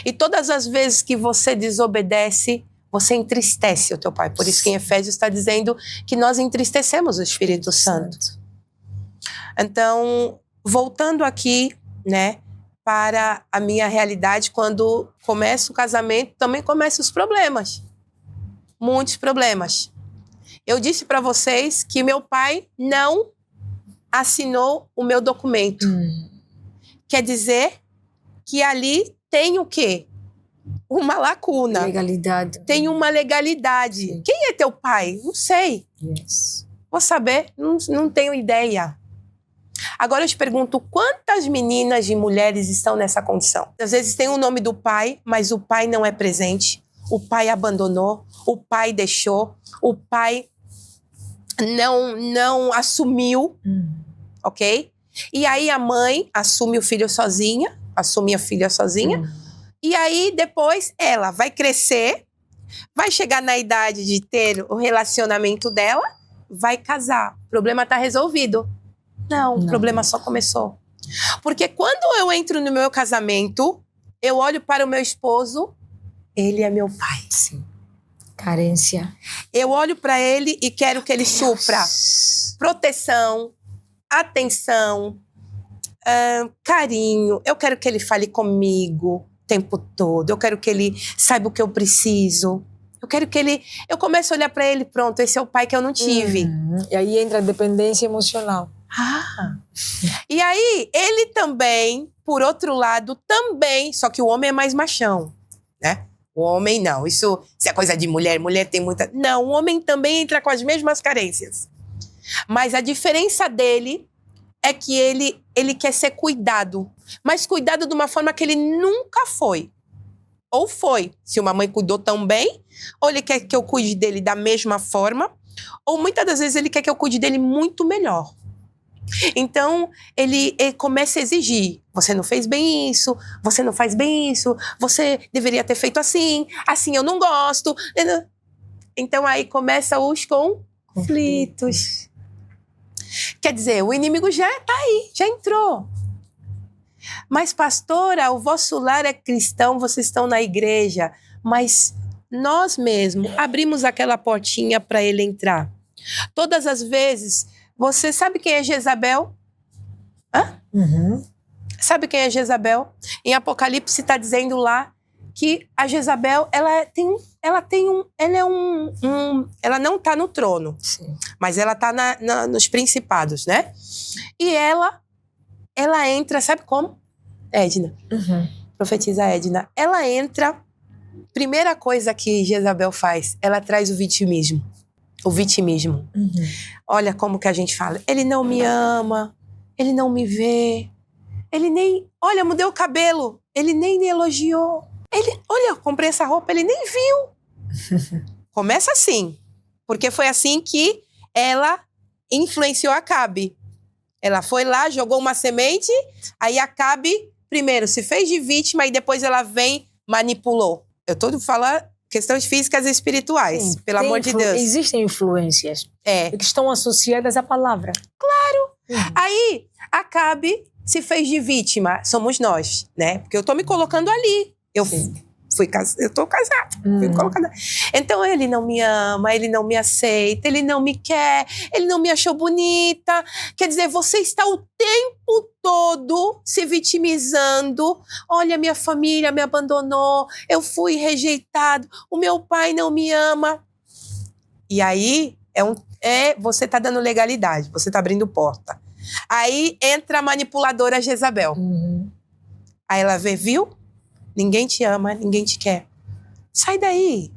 E todas as vezes que você desobedece, você entristece o teu pai. Por isso que em Efésios está dizendo que nós entristecemos o Espírito Santo. Então, voltando aqui, né, para a minha realidade, quando começa o casamento, também começam os problemas. Muitos problemas. Eu disse para vocês que meu pai não assinou o meu documento. Quer dizer que ali tem o quê? Uma lacuna. Legalidade. Tem uma legalidade. Sim. Quem é teu pai? Não sei. Yes. Vou saber? Não tenho ideia. Agora eu te pergunto, quantas meninas e mulheres estão nessa condição? Às vezes tem o nome do pai, mas o pai não é presente. O pai abandonou, o pai deixou, o pai não assumiu, ok? E aí a mãe assume o filho sozinha, assume a filha sozinha. E aí, depois, ela vai crescer, vai chegar na idade de ter o relacionamento dela, vai casar. O problema está resolvido. Não, o problema só começou. Porque quando eu entro no meu casamento, eu olho para o meu esposo, ele é meu pai. Sim. Carência. Eu olho para ele e quero que ele supra proteção, atenção, carinho. Eu quero que ele fale comigo o tempo todo. Eu quero que ele saiba o que eu preciso. Eu quero que ele... Eu começo a olhar para ele, pronto, esse é o pai que eu não tive. E aí entra a dependência emocional. E aí, ele também, por outro lado, também... Só que o homem é mais machão, né? O homem não. Isso é coisa de mulher. Mulher tem muita... Não, o homem também entra com as mesmas carências. Mas a diferença dele é que ele quer ser cuidado. Mas cuidado de uma forma que ele nunca foi. Ou foi, se uma mãe cuidou tão bem, ou ele quer que eu cuide dele da mesma forma, ou muitas das vezes ele quer que eu cuide dele muito melhor. Então, ele começa a exigir. Você não fez bem isso, você não faz bem isso, você deveria ter feito assim eu não gosto. Então, aí começam os conflitos. Quer dizer, o inimigo já está aí, já entrou. Mas, pastora, o vosso lar é cristão, vocês estão na igreja, mas nós mesmos abrimos aquela portinha para ele entrar. Todas as vezes, você sabe quem é Jezabel? Sabe quem é Jezabel? Em Apocalipse está dizendo lá que a Jezabel, ela não está no trono, Sim. mas ela está nos principados, né? E ela entra, sabe como? Edna, profetiza Edna. Ela entra, primeira coisa que Jezabel faz, ela traz o vitimismo. O vitimismo. Olha como que a gente fala. Ele não me ama, ele não me vê, ele nem... Olha, mudei o cabelo, ele nem me elogiou. Olha, eu comprei essa roupa, ele nem viu. Começa assim, porque foi assim que ela influenciou Acabe. Ela foi lá, jogou uma semente, aí Acabe, primeiro, se fez de vítima e depois ela vem, manipulou. Eu tô falando questões físicas e espirituais, Sim, pelo amor de Deus. Existem influências que estão associadas à palavra. Claro! Aí, Acabe se fez de vítima, somos nós, né? Porque eu tô me colocando ali. Eu tô casada. Fui colocada. Então ele não me ama, ele não me aceita, ele não me quer, ele não me achou bonita. Quer dizer, você está o tempo todo se vitimizando. Olha, minha família me abandonou, eu fui rejeitado, o meu pai não me ama. E aí Você tá dando legalidade, você tá abrindo porta. Aí entra a manipuladora Jezabel. Aí ela vê, viu? Ninguém te ama, ninguém te quer. Sai daí.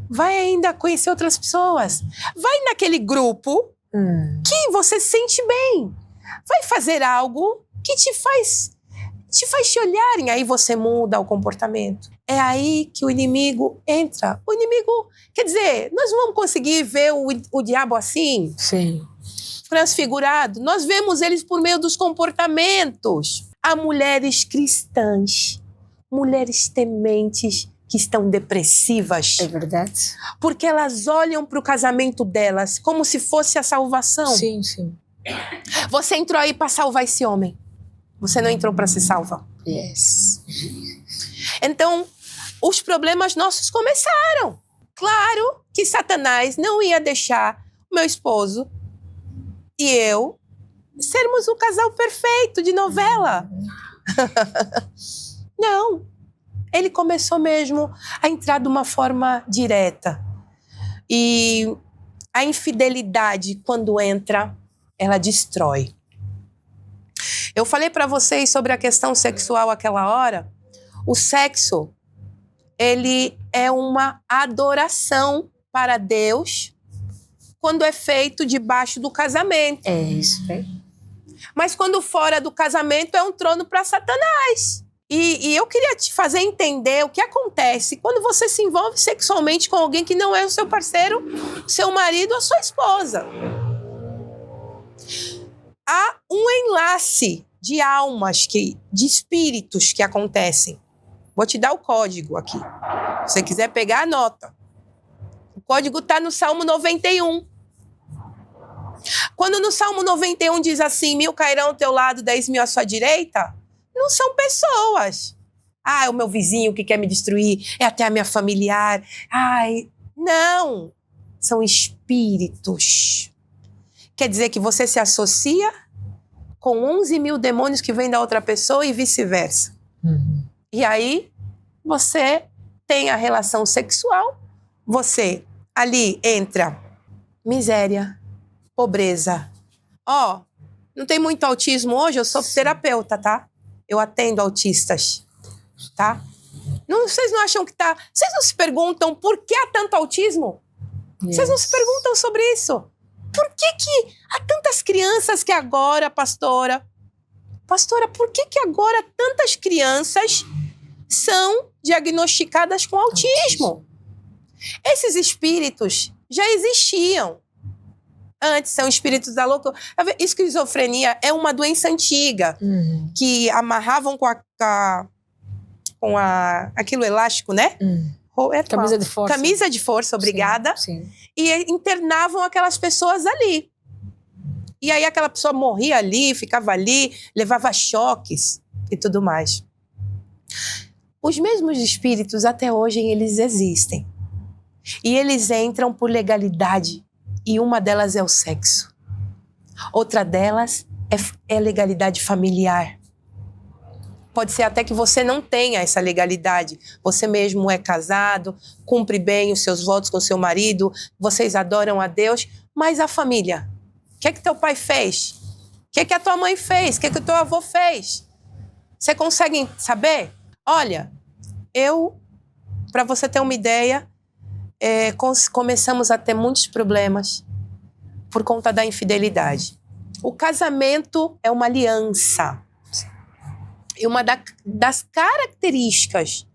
Vai ainda conhecer outras pessoas. Vai naquele grupo que você se sente bem. Vai fazer algo que te faz te olharem. Aí você muda o comportamento. É aí que o inimigo entra. O inimigo, quer dizer, nós não vamos conseguir ver o diabo assim? Sim. Transfigurado. Nós vemos eles por meio dos comportamentos. Há mulheres cristãs, mulheres tementes que estão depressivas. É verdade. Porque elas olham para o casamento delas como se fosse a salvação. Sim, sim. Você entrou aí para salvar esse homem. Você não entrou para se salvar. Yes. Então, os problemas nossos começaram. Claro que Satanás não ia deixar o meu esposo e eu sermos o casal perfeito de novela. Não. Ele começou mesmo a entrar de uma forma direta. E a infidelidade, quando entra, ela destrói. Eu falei para vocês sobre a questão sexual aquela hora. O sexo, ele é uma adoração para Deus quando é feito debaixo do casamento. É isso, é. Mas quando fora do casamento é um trono para Satanás. E eu queria te fazer entender o que acontece quando você se envolve sexualmente com alguém que não é o seu parceiro, seu marido ou sua esposa. Há um enlace de almas, de espíritos que acontecem. Vou te dar o código aqui. Se você quiser pegar, anota. O código está no Salmo 91. Quando no Salmo 91 diz assim, 1000 cairão ao teu lado, 10.000 à sua direita, não são pessoas. É o meu vizinho que quer me destruir, é até a minha familiar. Não. São espíritos. Quer dizer que você se associa com 11.000 demônios que vêm da outra pessoa e vice-versa. E aí, você tem a relação sexual, você ali entra miséria, pobreza. Não tem muito autismo hoje, eu sou terapeuta, tá? Eu atendo autistas, tá? Vocês não acham que tá... Vocês não se perguntam por que há tanto autismo? Vocês não se perguntam sobre isso? Por que há tantas crianças que agora, pastora, por que agora tantas crianças são diagnosticadas com autismo? Esses espíritos já existiam. Antes, são espíritos da loucura. Esquizofrenia é uma doença antiga que amarravam com aquilo elástico, né? Camisa de força. Camisa de força, obrigada. Sim. E internavam aquelas pessoas ali. E aí aquela pessoa morria ali, ficava ali, levava choques e tudo mais. Os mesmos espíritos, até hoje, eles existem. E eles entram por legalidade. E uma delas é o sexo. Outra delas é legalidade familiar. Pode ser até que você não tenha essa legalidade. Você mesmo é casado, cumpre bem os seus votos com seu marido, vocês adoram a Deus, mas a família? O que teu pai fez? O que a tua mãe fez? O que o teu avô fez? Você consegue saber? Olha, para você ter uma ideia, começamos a ter muitos problemas por conta da infidelidade. O casamento é uma aliança. E uma das características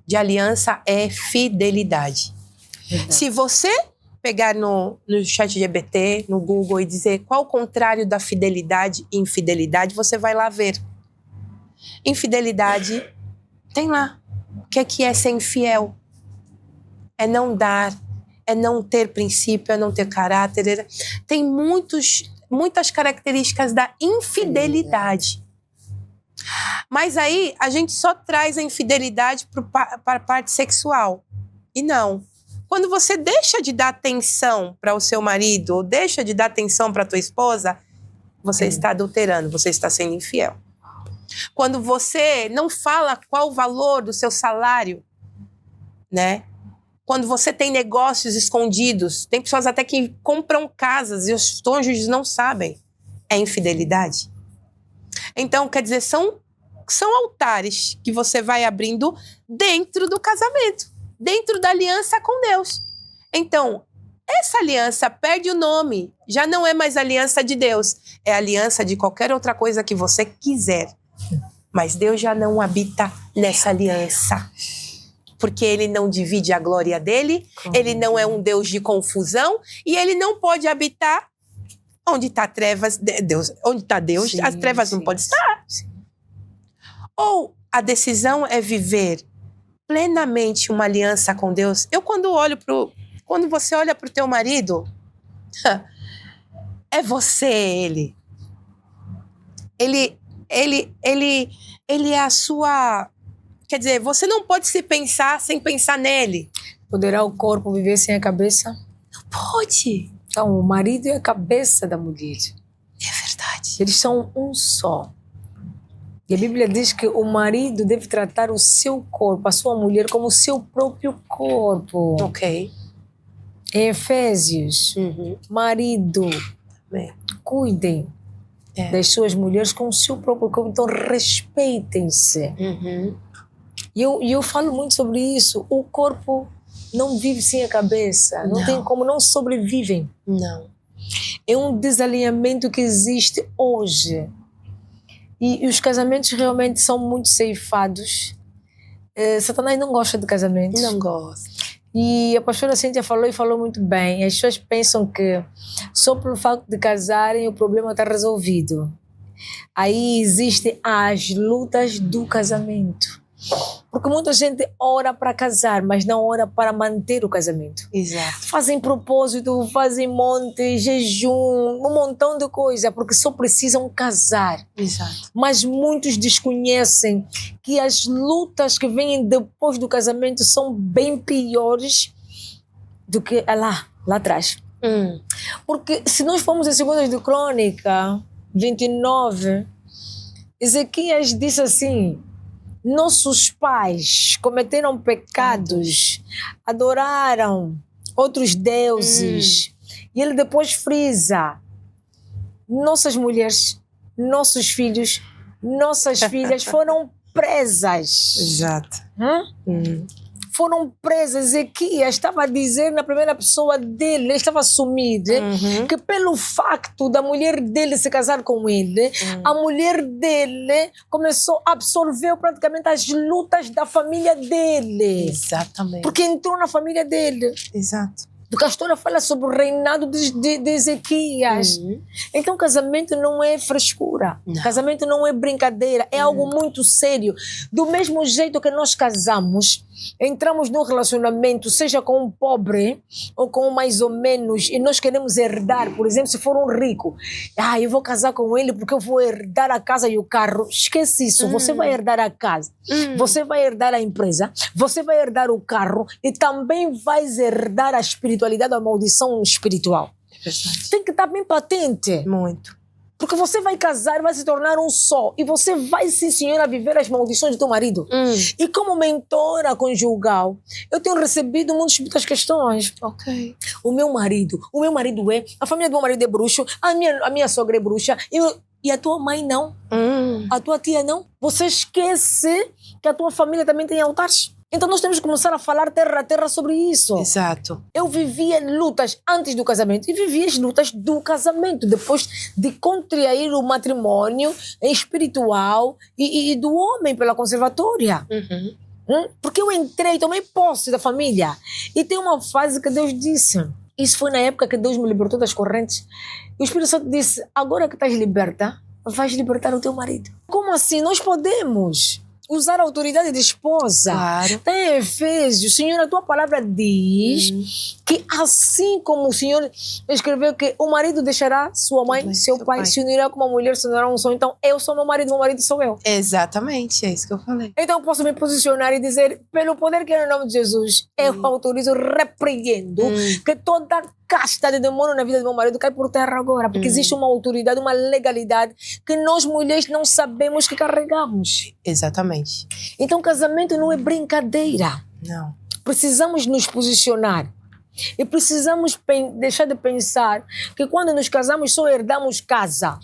de aliança é fidelidade. Se você pegar no ChatGPT, no Google e dizer qual o contrário da fidelidade e infidelidade, você vai lá ver. Infidelidade tem lá. O que é ser infiel? É não dar, é não ter princípio, é não ter caráter. Tem muitas características da infidelidade. Mas aí a gente só traz a infidelidade para a parte sexual. E não. Quando você deixa de dar atenção para o seu marido ou deixa de dar atenção para a tua esposa, você está adulterando, você está sendo infiel. Quando você não fala qual o valor do seu salário, né? quando você tem negócios escondidos, tem pessoas até que compram casas e os cônjuges não sabem. É infidelidade. Então, quer dizer, são altares que você vai abrindo dentro do casamento, dentro da aliança com Deus. Então, essa aliança perde o nome, já não é mais aliança de Deus, é aliança de qualquer outra coisa que você quiser. Mas Deus já não habita nessa aliança. Porque ele não divide a glória dele, ele não é um Deus de confusão e ele não pode habitar onde está trevas, Deus, onde está Deus, sim, as trevas não podem estar. Sim. Ou a decisão é viver plenamente uma aliança com Deus. Quando você olha para o teu marido, é você ele. Ele é a sua... Quer dizer, você não pode se pensar sem pensar nele. Poderá o corpo viver sem a cabeça? Não pode. Então, o marido é a cabeça da mulher. É verdade. Eles são um só. E a Bíblia diz que o marido deve tratar o seu corpo, a sua mulher, como o seu próprio corpo. Ok. Em Efésios, marido, cuidem das suas mulheres com o seu próprio corpo. Então, respeitem-se. E eu falo muito sobre isso. O corpo não vive sem a cabeça. Não tem como, não sobrevivem. Não. É um desalinhamento que existe hoje. E os casamentos realmente são muito ceifados. Satanás não gosta de casamentos. Não gosta. E a pastora Cíntia falou muito bem. As pessoas pensam que só pelo facto de casarem o problema está resolvido. Aí existem as lutas do casamento. Porque muita gente ora para casar, mas não ora para manter o casamento. Exato. Fazem propósito, fazem monte, jejum, um montão de coisa, porque só precisam casar. Exato. Mas muitos desconhecem que as lutas que vêm depois do casamento são bem piores do que lá atrás. Porque se nós formos em 2 de Crônica 29, Ezequias disse assim: nossos pais cometeram pecados, adoraram outros deuses. E ele depois frisa: nossas mulheres, nossos filhos, nossas filhas foram presas. Exato. Foram presas. Ezequias estava a dizer na primeira pessoa dele, ele estava a assumir que pelo facto da mulher dele se casar com ele, a mulher dele começou a absorver praticamente as lutas da família dele. Exatamente. Porque entrou na família dele. Exato. Porque a história fala sobre o reinado de Ezequias. Então, casamento não é frescura. Não. Casamento não é brincadeira. É algo muito sério. Do mesmo jeito que nós casamos, entramos num relacionamento, seja com um pobre ou com um mais ou menos, e nós queremos herdar, por exemplo, se for um rico. Eu vou casar com ele porque eu vou herdar a casa e o carro. Esquece isso. Você vai herdar a casa. Você vai herdar a empresa. Você vai herdar o carro. E também vais herdar a espiritualidade, a maldição espiritual. É verdade. Tem que estar bem patente. Muito. Porque você vai casar, vai se tornar um só. E você vai, sim, senhora, viver as maldições do teu marido. E como mentora conjugal, eu tenho recebido muitas questões. Ok. O meu marido é... A família do meu marido é bruxo. A minha sogra é bruxa. E a tua mãe não. A tua tia não. Você esquece que a tua família também tem altares. Então nós temos que começar a falar terra a terra sobre isso. Exato. Eu vivia lutas antes do casamento e vivia as lutas do casamento, depois de contrair o matrimônio espiritual e do homem pela conservatória. Porque eu entrei, tomei posse da família. E tem uma fase que Deus disse, isso foi na época que Deus me libertou das correntes, e o Espírito Santo disse: agora que estás liberta, vais libertar o teu marido. Como assim? Nós podemos usar a autoridade de esposa. Claro. Tem Efésios, Senhor, a tua palavra diz que assim como o Senhor escreveu que o marido deixará sua mãe, seu pai, se unirá com uma mulher, se unirá um só. Então eu sou meu marido sou eu. Exatamente, é isso que eu falei. Então eu posso me posicionar e dizer, pelo poder que é no nome de Jesus, eu autorizo, repreendo que toda casta de demônio na vida do meu marido cai por terra agora, porque existe uma autoridade, uma legalidade que nós mulheres não sabemos que carregamos. Exatamente. Então casamento não é brincadeira. Não. precisamos nos posicionar. E precisamos deixar de pensar que quando nos casamos só herdamos casa.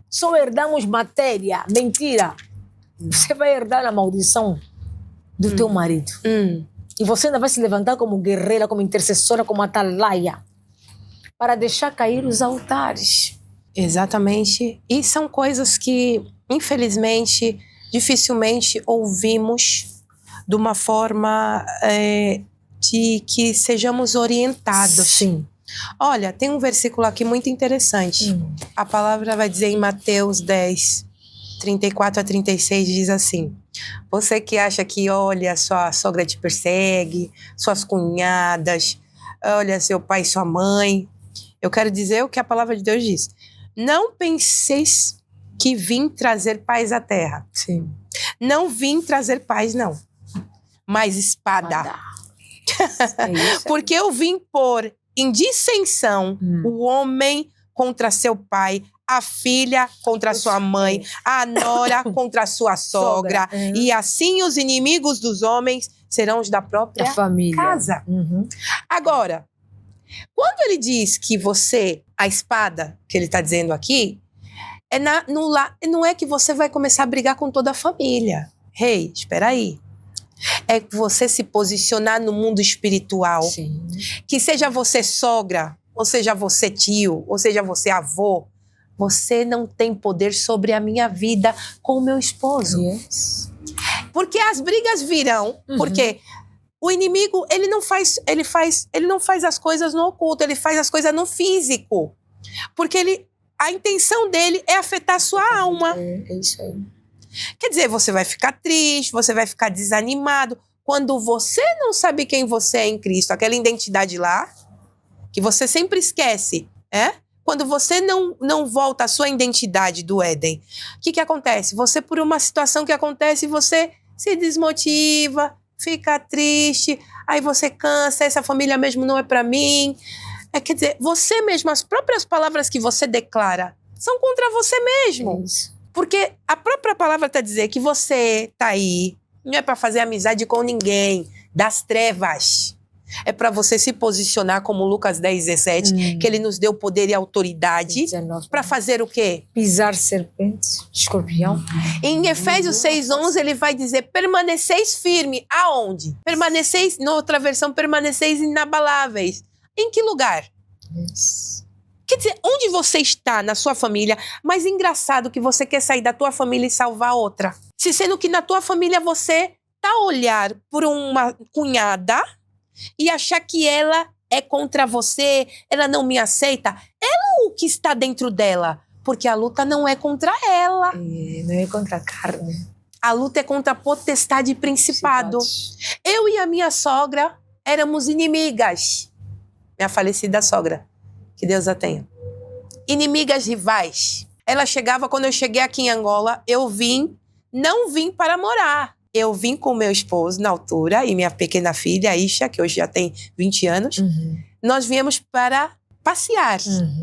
Só herdamos matéria. Mentira. Você vai herdar a maldição do teu marido. E você ainda vai se levantar como guerreira, como intercessora, como atalaia, para deixar cair os altares. Exatamente. E são coisas que, infelizmente, dificilmente ouvimos de uma forma de que sejamos orientados. Sim. Olha, tem um versículo aqui muito interessante. A palavra vai dizer em Mateus 10, 34 a 36, diz assim: você que acha que, olha, sua sogra te persegue, suas cunhadas, olha, seu pai e sua mãe, eu quero dizer o que a palavra de Deus diz. Não penseis que vim trazer paz à terra. Sim. Não vim trazer paz, não. Mas espada. Porque eu vim pôr em dissensão o homem contra seu pai, a filha contra sua mãe, a nora contra sua sogra. E assim os inimigos dos homens serão os da própria família. Casa. Agora, quando ele diz que você, a espada, que ele está dizendo aqui, não é que você vai começar a brigar com toda a família. Hey, espera aí. É você se posicionar no mundo espiritual. Sim. Que seja você sogra, ou seja você tio, ou seja você avô, você não tem poder sobre a minha vida com o meu esposo. Yes. Porque as brigas virão, porque o inimigo, ele não faz as coisas no oculto, ele faz as coisas no físico. Porque a intenção dele é afetar a sua alma. É isso aí. Quer dizer, você vai ficar triste, você vai ficar desanimado. Quando você não sabe quem você é em Cristo, aquela identidade lá, que você sempre esquece, quando você não volta à sua identidade do Éden, o que acontece? Você, por uma situação que acontece, você se desmotiva, fica triste, aí você cansa, essa família mesmo não é para mim. Quer dizer, você mesmo, as próprias palavras que você declara são contra você mesmo. Isso. Porque a própria palavra está dizendo que você tá aí, não é para fazer amizade com ninguém, das trevas. É para você se posicionar como Lucas 10, 17, que ele nos deu poder e autoridade para fazer o quê? Pisar serpentes, escorpião. Em Efésios 6, 11, ele vai dizer, permaneceis firme. Aonde? Permaneceis, na outra versão, permaneceis inabaláveis. Em que lugar? Yes. Quer dizer, onde você está na sua família, mas engraçado que você quer sair da tua família e salvar outra. Se sendo que na tua família você tá a olhar por uma cunhada e achar que ela é contra você, ela não me aceita. Ela o que está dentro dela, porque a luta não é contra ela. Não é contra a carne. A luta é contra a potestade e principado. Eu e a minha sogra éramos inimigas. Minha falecida sogra. Que Deus a tenha. Inimigas rivais. Ela chegava, quando eu cheguei aqui em Angola, não vim para morar. Eu vim com meu esposo na altura e minha pequena filha, Isha, que hoje já tem 20 anos. Nós viemos para passear.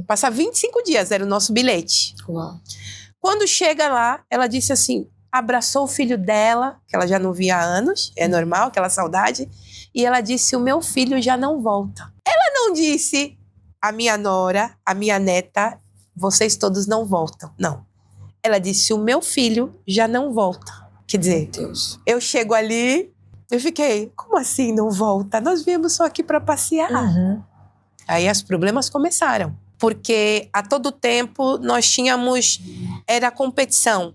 Passar 25 dias, era o nosso bilhete. Uau. Quando chega lá, ela disse assim, abraçou o filho dela, que ela já não via há anos, é normal, aquela saudade, e ela disse, o meu filho já não volta. Ela não disse, a minha nora, a minha neta, vocês todos não voltam. Não. Ela disse, o meu filho já não volta. Quer dizer, Deus. Eu chego ali, eu fiquei, como assim não volta? Nós viemos só aqui para passear. Aí os problemas começaram. Porque a todo tempo nós tínhamos, era competição.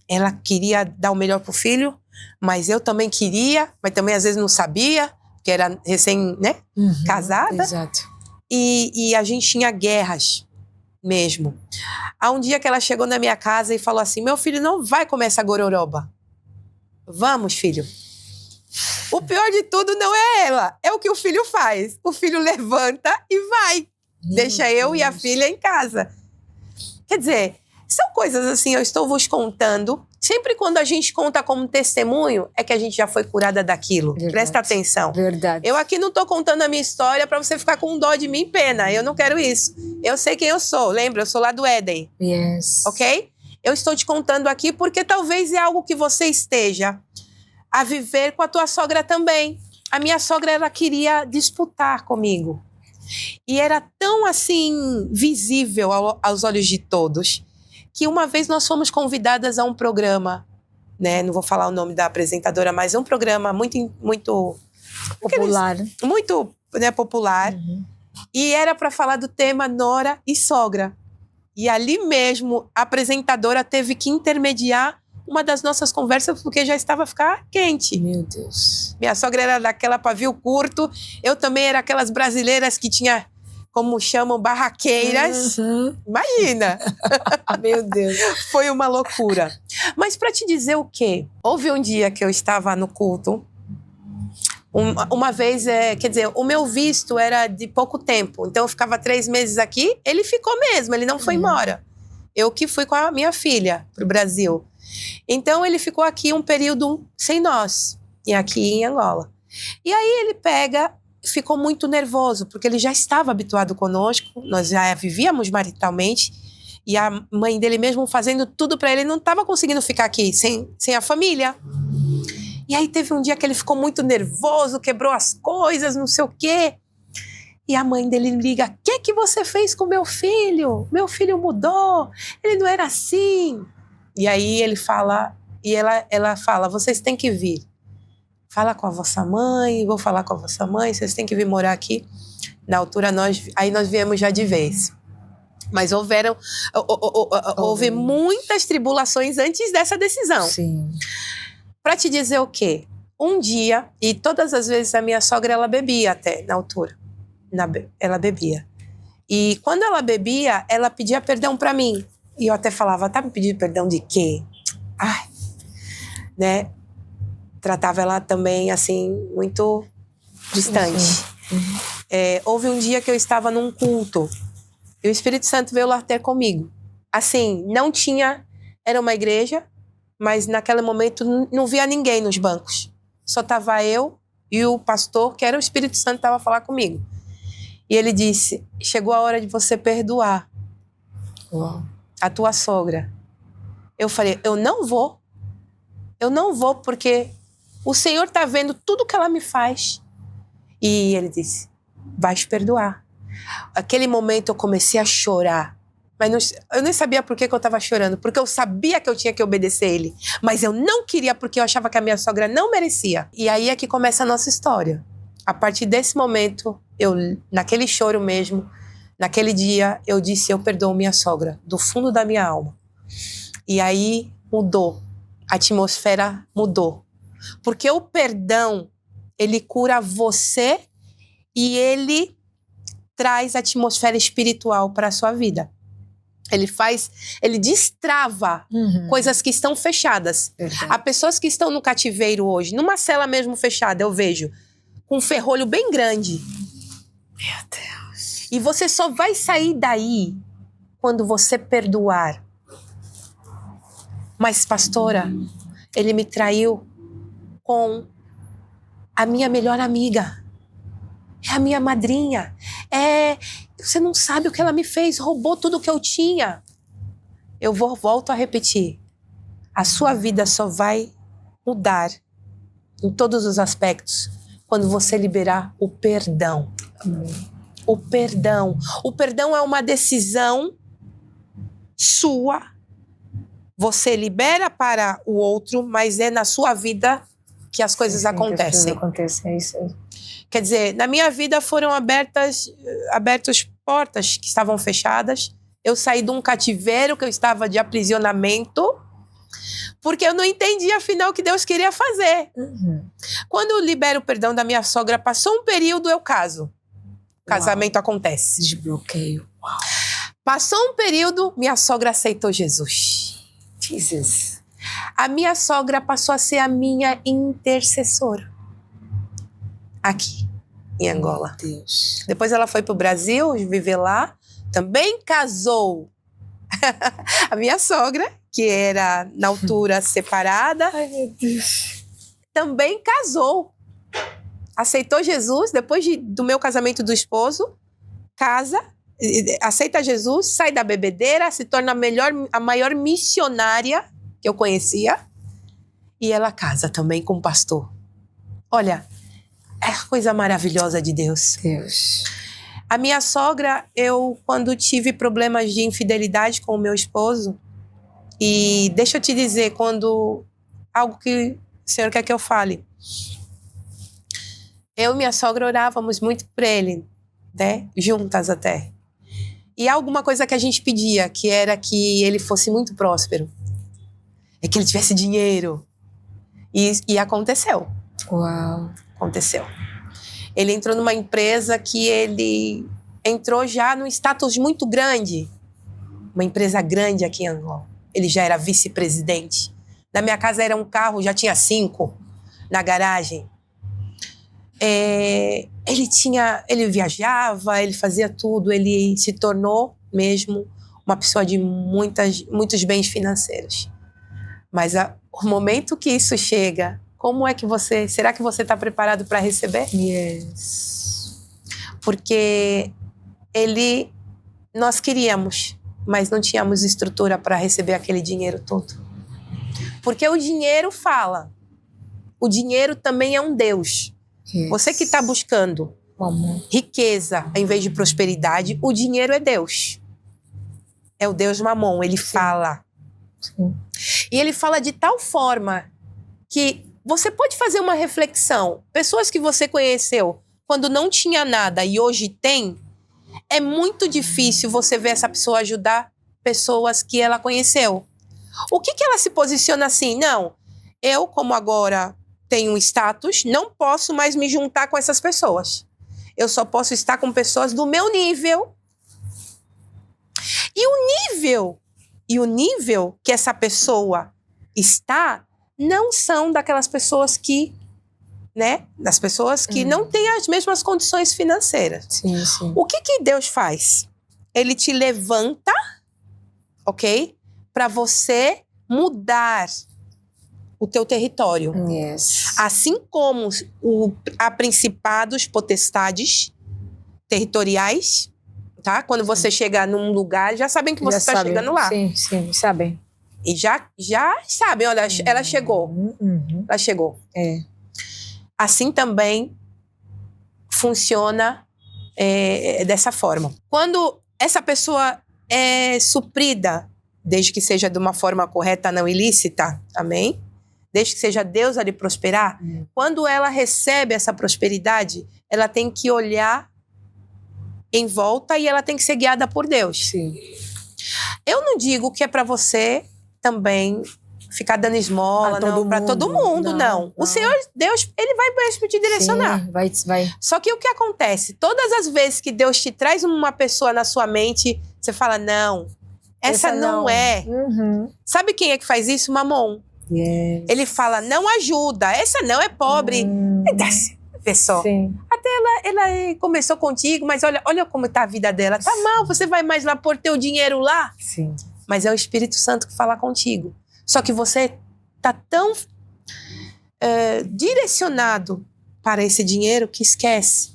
Ela queria dar o melhor pro filho, mas eu também queria, mas também às vezes não sabia, porque era recém, casada. Exato. E a gente tinha guerras mesmo. Há um dia que ela chegou na minha casa e falou assim, meu filho não vai comer essa gororoba. Vamos, filho. O pior de tudo não é ela, é o que o filho faz. O filho levanta e vai. Deixa eu e a filha em casa. Quer dizer, são coisas assim, eu estou vos contando. Sempre quando a gente conta como testemunho, é que a gente já foi curada daquilo. Verdade. Presta atenção. Verdade. Eu aqui não estou contando a minha história para você ficar com dó de mim e pena. Eu não quero isso. Eu sei quem eu sou. Lembra? Eu sou lá do Éden. Yes. Ok? Eu estou te contando aqui porque talvez é algo que você esteja a viver com a tua sogra também. A minha sogra, ela queria disputar comigo. E era tão, assim, visível aos olhos de todos, que uma vez nós fomos convidadas a um programa, né? Não vou falar o nome da apresentadora, mas é um programa muito Popular. Muito, né, popular. Uhum. E era para falar do tema nora e sogra. E ali mesmo, a apresentadora teve que intermediar uma das nossas conversas, porque já estava a ficar quente. Meu Deus. Minha sogra era daquela pavio curto, eu também era aquelas brasileiras que tinha, como chamam, barraqueiras. Uhum. Imagina! Meu Deus. Foi uma loucura. Mas para te dizer o quê? Houve um dia que eu estava no culto, uma vez, quer dizer, o meu visto era de pouco tempo, então eu ficava 3 meses aqui, ele ficou mesmo, ele não foi embora. Eu que fui com a minha filha pro Brasil. Então ele ficou aqui um período sem nós, e aqui em Angola. E aí ele ficou muito nervoso, porque ele já estava habituado conosco, nós já vivíamos maritalmente, e a mãe dele mesmo fazendo tudo para ele, não estava conseguindo ficar aqui sem a família. E aí teve um dia que ele ficou muito nervoso, quebrou as coisas, não sei o quê. E a mãe dele liga: "O que você fez com meu filho? Meu filho mudou, ele não era assim." E aí ele fala, e ela fala: "Vocês têm que vir. Fala com a vossa mãe, vou falar com a vossa mãe, vocês têm que vir morar aqui." Na altura, nós viemos já de vez. Mas houve muitas tribulações antes dessa decisão. Sim. Para te dizer o quê? Um dia, e todas as vezes a minha sogra, ela bebia até, na altura. Ela bebia. E quando ela bebia, ela pedia perdão para mim. E eu até falava: "Tá me pedindo perdão de quê?" Ai, né? Tratava ela também, assim, muito distante. Houve um dia que eu estava num culto, e o Espírito Santo veio lá até comigo. Assim, não tinha... Era uma igreja, mas naquele momento não via ninguém nos bancos. Só estava eu e o pastor, que era o Espírito Santo, estava a falar comigo. E ele disse: "Chegou a hora de você perdoar a tua sogra." Eu falei: eu não vou porque o Senhor está vendo tudo que ela me faz." E ele disse: "Vais perdoar." Aquele momento eu comecei a chorar. Mas eu nem sabia por que eu estava chorando, porque eu sabia que eu tinha que obedecer ele, mas eu não queria, porque eu achava que a minha sogra não merecia. E aí é que começa a nossa história. A partir desse momento, naquele choro mesmo, naquele dia, eu disse: eu perdoo minha sogra, do fundo da minha alma. E aí mudou, a atmosfera mudou. Porque o perdão, ele cura você e ele traz atmosfera espiritual para a sua vida. Ele destrava coisas que estão fechadas. Há pessoas que estão no cativeiro hoje, numa cela mesmo fechada, eu vejo, com um ferrolho bem grande. Meu Deus. E você só vai sair daí quando você perdoar. Mas, pastora, ele me traiu com a minha melhor amiga. É a minha madrinha. Você não sabe o que ela me fez, roubou tudo que eu tinha. Eu volto a repetir. A sua vida só vai mudar em todos os aspectos quando você liberar o perdão. O perdão. O perdão é uma decisão sua. Você libera para o outro, mas é na sua vida que as coisas acontecem. É isso aí. Quer dizer, na minha vida foram abertas portas que estavam fechadas. Eu saí de um cativeiro que eu estava de aprisionamento, porque eu não entendia, afinal, o que Deus queria fazer. Quando eu libero o perdão da minha sogra, passou um período, eu caso. O casamento acontece. Desbloqueio. Uau. Passou um período, minha sogra aceitou Jesus. Jesus. A minha sogra passou a ser a minha intercessora. Aqui, em Angola. Deus. Depois ela foi para o Brasil, viver lá. Também casou. A minha sogra, que era, na altura, separada. Ai, meu Deus. Também casou. Aceitou Jesus, depois do meu casamento do esposo. Casa, aceita Jesus, sai da bebedeira, se torna a maior missionária que eu conhecia. e ela casa também com um pastor. Olha, é a coisa maravilhosa de Deus. Deus. A minha sogra, quando tive problemas de infidelidade com o meu esposo, e deixa eu te dizer, algo que o Senhor quer que eu fale. Eu e minha sogra orávamos muito por ele, né? Juntas até. E alguma coisa que a gente pedia, que era que ele fosse muito próspero. É que ele tivesse dinheiro. E aconteceu. Uau. Aconteceu. Ele entrou numa empresa que ele entrou já num status muito grande. Uma empresa grande aqui em Angola. Ele já era vice-presidente. Na minha casa era um carro, já tinha 5 na garagem. Ele viajava, ele fazia tudo, ele se tornou mesmo uma pessoa de muitos bens financeiros. Mas o momento que isso chega, será que você está preparado para receber? Yes. Porque nós queríamos, mas não tínhamos estrutura para receber aquele dinheiro todo. Porque o dinheiro fala. O dinheiro também é um Deus. Yes. Você que está buscando riqueza em vez de prosperidade, o dinheiro é Deus. É o Deus Mamon, ele fala. Sim. E ele fala de tal forma que você pode fazer uma reflexão. Pessoas que você conheceu quando não tinha nada e hoje tem, é muito difícil você ver essa pessoa ajudar pessoas que ela conheceu. O que ela se posiciona assim? Não, eu como agora tenho um status, não posso mais me juntar com essas pessoas. Eu só posso estar com pessoas do meu nível. E o nível que essa pessoa está não são daquelas pessoas que, né? Das pessoas que não têm as mesmas condições financeiras. Sim, sim. O que Deus faz? Ele te levanta, ok? Para você mudar o teu território. Yes. Assim como há principados, potestades territoriais, tá? Quando você chega num lugar, já sabem que você está chegando lá. Sim, sim, sabem. E já sabem, olha, ela chegou. Ela chegou. É. Assim também funciona dessa forma. Quando essa pessoa é suprida, desde que seja de uma forma correta, não ilícita, amém? Desde que seja Deus a lhe prosperar, quando ela recebe essa prosperidade, ela tem que olhar em volta e ela tem que ser guiada por Deus. Sim. Eu não digo que é para você também ficar dando esmola para todo mundo, não. O Senhor, Deus, ele vai mesmo te direcionar. Sim, vai. Só que o que acontece? Todas as vezes que Deus te traz uma pessoa na sua mente, você fala, não, essa não é. Sabe quem é que faz isso? Mamon. Yes. Ele fala, não ajuda, essa não é pobre. Vê só. Sim. Até ela começou contigo, mas olha como está a vida dela. Tá mal, você vai mais lá pôr teu dinheiro lá? Sim. Mas é o Espírito Santo que fala contigo. Só que você tá tão direcionado para esse dinheiro que esquece.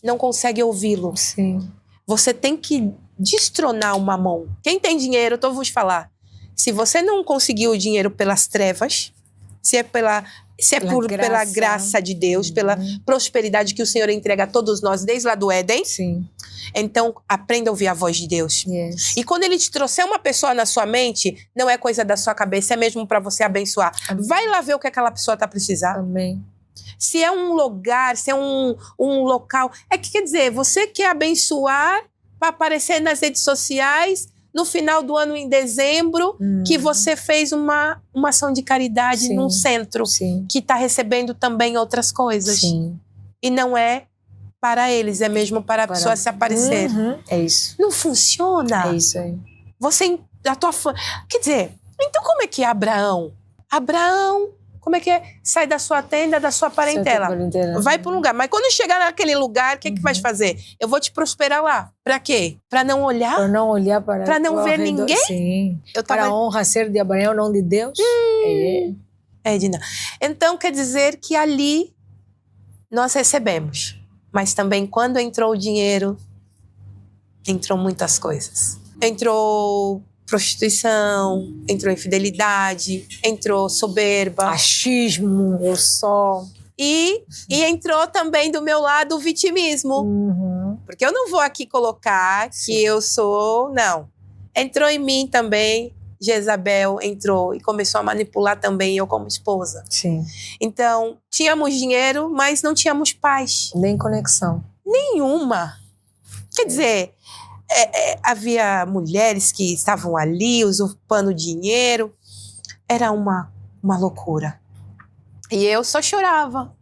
Não consegue ouvi-lo. Sim. Você tem que destronar o mamão. Quem tem dinheiro, eu vou te falar. Se você não conseguiu o dinheiro pelas trevas, se é pela graça de Deus, pela prosperidade que o Senhor entrega a todos nós desde lá do Éden, sim, então aprenda a ouvir a voz de Deus. Yes. E quando Ele te trouxer uma pessoa na sua mente, não é coisa da sua cabeça, é mesmo para você abençoar. Amém. Vai lá ver o que aquela pessoa está precisando. Amém. Se é um lugar, se é um local. É que quer dizer, você quer abençoar para aparecer nas redes sociais no final do ano, em dezembro, que você fez uma ação de caridade num centro que está recebendo também outras coisas. Sim. E não é para eles, é mesmo para a pessoa se aparecer. É isso. Não funciona. É isso aí. Você, quer dizer, então como é que é Abraão? Como é que é? Sai da sua tenda, da sua parentela. Vai para um lugar. Mas quando chegar naquele lugar, o que vai fazer? Eu vou te prosperar lá. Para quê? Para não olhar? Para não olhar para não ver redor. Ninguém? Sim. Para a honra ser de Abraão, não de Deus. Edna. Então, quer dizer que ali nós recebemos. Mas também, quando entrou o dinheiro, entrou muitas coisas. Entrou prostituição, entrou infidelidade, entrou soberba. Achismo, eu só. E entrou também do meu lado o vitimismo. Uhum. Porque eu não vou aqui colocar que eu sou... Não. Entrou em mim também, Jezabel entrou e começou a manipular também eu como esposa. Sim. Então, tínhamos dinheiro, mas não tínhamos paz. Nem conexão. Nenhuma. Quer dizer, havia mulheres que estavam ali usurpando dinheiro. Era uma loucura. E eu só chorava.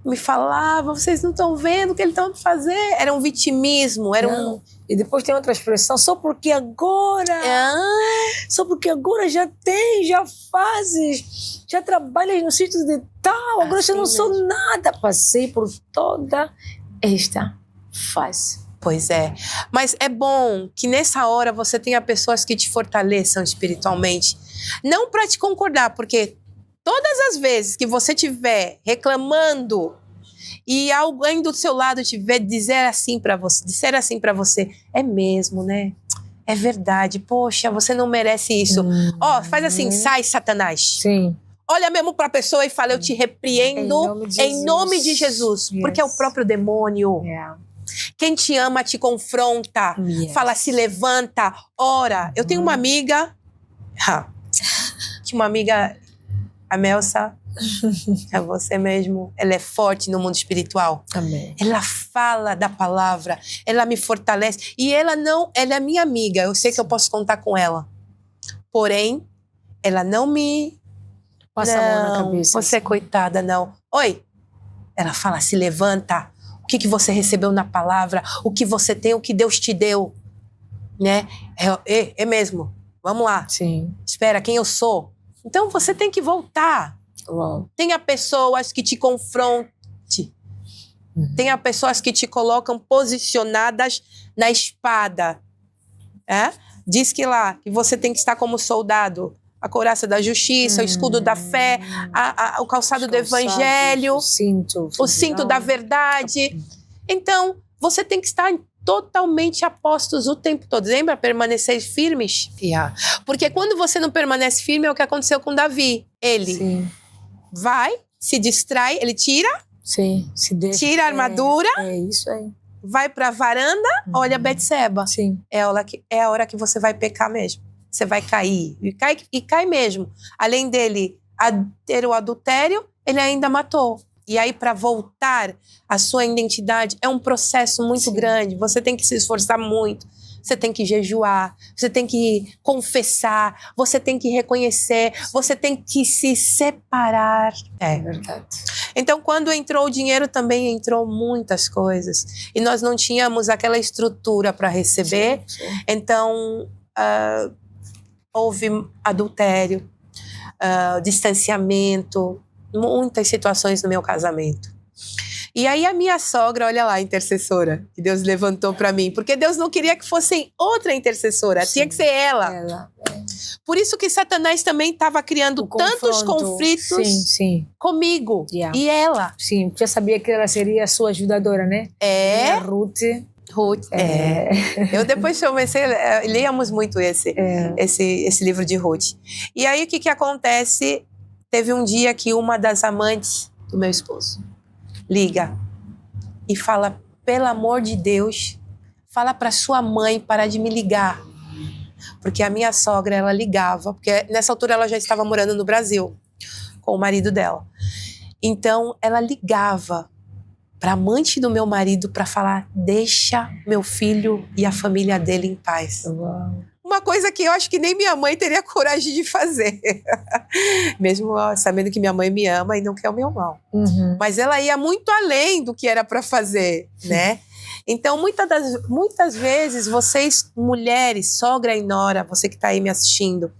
Me falava, vocês não estão vendo o que eles estão fazendo. Era um vitimismo, E depois tem outra expressão, só porque agora já fazes, já trabalhas no sítio de tal, agora assim já não sou nada. Passei por toda esta fase. Pois é. Mas é bom que nessa hora você tenha pessoas que te fortaleçam espiritualmente. Não para te concordar, porque todas as vezes que você estiver reclamando e alguém do seu lado tiver disser assim para você, é mesmo, né? É verdade. Poxa, você não merece isso. Faz assim, sai, Satanás. Sim. Olha mesmo para a pessoa e fala, eu te repreendo em nome de Jesus. Yes. Porque é o próprio demônio. Yeah. Quem te ama te confronta. Yes. Fala, se levanta, ora. Eu tenho uma amiga... Tinha uma amiga, a Melsa, é você mesmo. Ela é forte no mundo espiritual. Amém. Ela fala da palavra, ela me fortalece. E ela é minha amiga, eu sei que eu posso contar com ela. Porém, ela não me... Passa a mão na cabeça. Você é coitada, não. Oi. Ela fala, se levanta. O que você recebeu na palavra, o que você tem, o que Deus te deu. Né? É mesmo. Vamos lá. Sim. Espera, quem eu sou? Então você tem que voltar. Uau. Tenha pessoas que te confronte. Tenha pessoas que te colocam posicionadas na espada. Diz que lá, que você tem que estar como soldado. A couraça da justiça, o escudo da fé, o calçado do evangelho, o cinto da verdade. Então, você tem que estar totalmente apostos o tempo todo. Lembra? Permanecer firmes. Porque quando você não permanece firme, é o que aconteceu com Davi. Ele vai, se distrai, ele tira, tira a armadura, é isso aí. Vai pra varanda, olha Betseba. Sim. É a hora que você vai pecar mesmo. Você vai cair. E cai mesmo. Além dele ter o adultério, ele ainda matou. E aí, para voltar à sua identidade, é um processo muito grande. Você tem que se esforçar muito. Você tem que jejuar. Você tem que confessar. Você tem que reconhecer. Você tem que se separar. É verdade. Então, quando entrou o dinheiro, também entrou muitas coisas. E nós não tínhamos aquela estrutura para receber. Sim. Então, houve adultério, distanciamento, muitas situações no meu casamento. E aí a minha sogra, olha lá, a intercessora, que Deus levantou para mim, porque Deus não queria que fosse outra intercessora, tinha que ser ela. Por isso que Satanás também estava criando tantos conflitos comigo e ela. Sim, já sabia que ela seria a sua ajudadora, né? A Ruth. Eu depois comecei, líamos muito esse livro de Ruth. E aí o que acontece? Teve um dia que uma das amantes do meu esposo liga e fala, pelo amor de Deus, fala para sua mãe parar de me ligar. Porque a minha sogra, ela ligava, porque nessa altura ela já estava morando no Brasil com o marido dela. Então ela ligava para amante do meu marido para falar, deixa meu filho e a família dele em paz. Uau. Uma coisa que eu acho que nem minha mãe teria coragem de fazer. Mesmo sabendo que minha mãe me ama e não quer o meu mal. Mas ela ia muito além do que era para fazer, né? Então, muitas vezes, vocês, mulheres, sogra e nora, você que está aí me assistindo,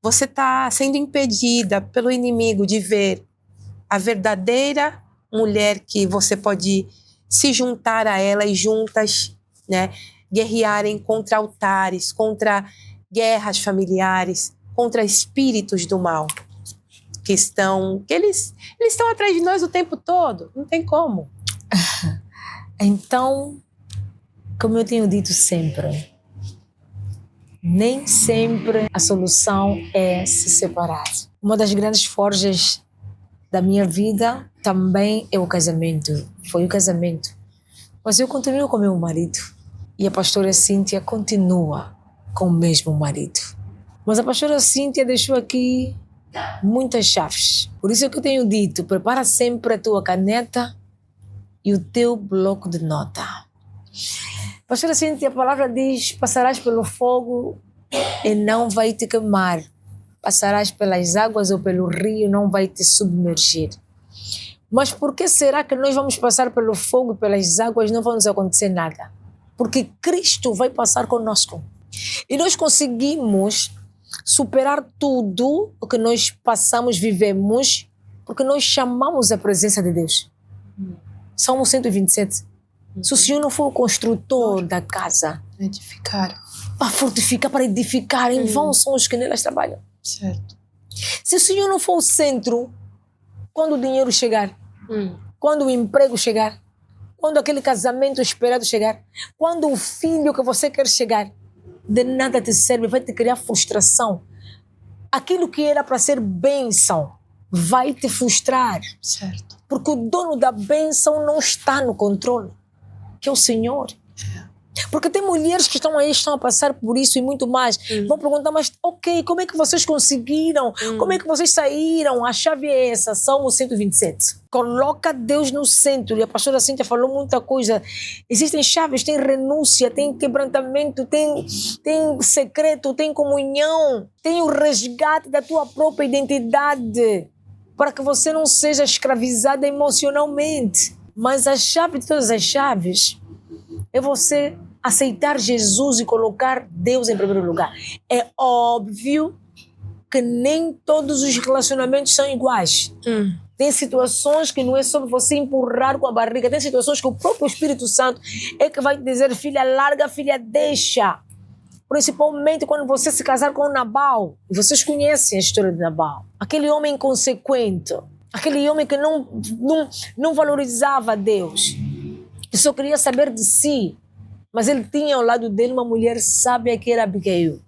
você está sendo impedida pelo inimigo de ver a verdadeira mulher que você pode se juntar a ela e juntas, né, guerrearem contra altares, contra guerras familiares, contra espíritos do mal que eles estão atrás de nós o tempo todo, não tem como. Então, como eu tenho dito sempre, Nem sempre a solução é se separar. Uma das grandes forjas da minha vida também é o casamento. Foi o casamento. Mas eu continuo com meu marido. E a pastora Cíntia continua com o mesmo marido. Mas a pastora Cíntia deixou aqui muitas chaves. Por isso é que eu tenho dito, prepara sempre a tua caneta e o teu bloco de nota. Pastora Cíntia, a palavra diz, passarás pelo fogo e não vai te queimar. Passarás pelas águas ou pelo rio, não vai te submergir. Mas por que será que nós vamos passar pelo fogo e pelas águas e não vai nos acontecer nada? Porque Cristo vai passar conosco. E nós conseguimos superar tudo o que nós passamos, vivemos, porque nós chamamos a presença de Deus. Salmo 127. Se o Senhor não for o construtor da casa, Edificar. para fortificar, para edificar, em vão são os que nelas trabalham. Certo. Se o Senhor não for o centro, quando o dinheiro chegar, quando o emprego chegar, quando aquele casamento esperado chegar, quando o filho que você quer chegar, de nada te serve, vai te criar frustração. Aquilo que era para ser bênção vai te frustrar. Certo. Porque o dono da bênção não está no controle, que é o Senhor. Porque tem mulheres que estão aí, estão a passar por isso e muito mais. Vão perguntar, mas ok, como é que vocês conseguiram? Como é que vocês saíram? A chave é essa, Salmo 127. Coloca Deus no centro. E a pastora Cíntia falou muita coisa. Existem chaves, tem renúncia, tem quebrantamento, tem secreto, tem comunhão, tem o resgate da tua própria identidade, para que você não seja escravizada emocionalmente. Mas a chave de todas as chaves é você aceitar Jesus e colocar Deus em primeiro lugar. É óbvio que nem todos os relacionamentos são iguais. Tem situações que não é sobre você empurrar com a barriga. Tem situações que o próprio Espírito Santo é que vai te dizer, filha, larga, filha, deixa. Principalmente quando você se casar com Nabal. E vocês conhecem a história de Nabal. Aquele homem inconsequente. Aquele homem que não valorizava Deus. Que só queria saber de si. Mas ele tinha ao lado dele uma mulher sábia que era Abigail.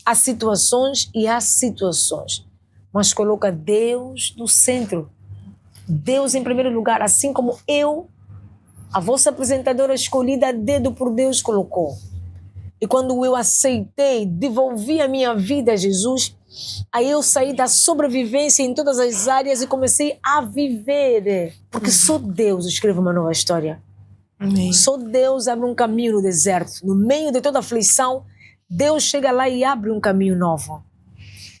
Há situações e há situações. Mas coloca Deus no centro. Deus em primeiro lugar. Assim como eu, a vossa apresentadora escolhida a dedo por Deus, colocou. E quando eu aceitei, devolvi a minha vida a Jesus, aí eu saí da sobrevivência em todas as áreas e comecei a viver. Porque só Deus escreve uma nova história. Amém. Só Deus abre um caminho no deserto. No meio de toda aflição, Deus chega lá e abre um caminho novo.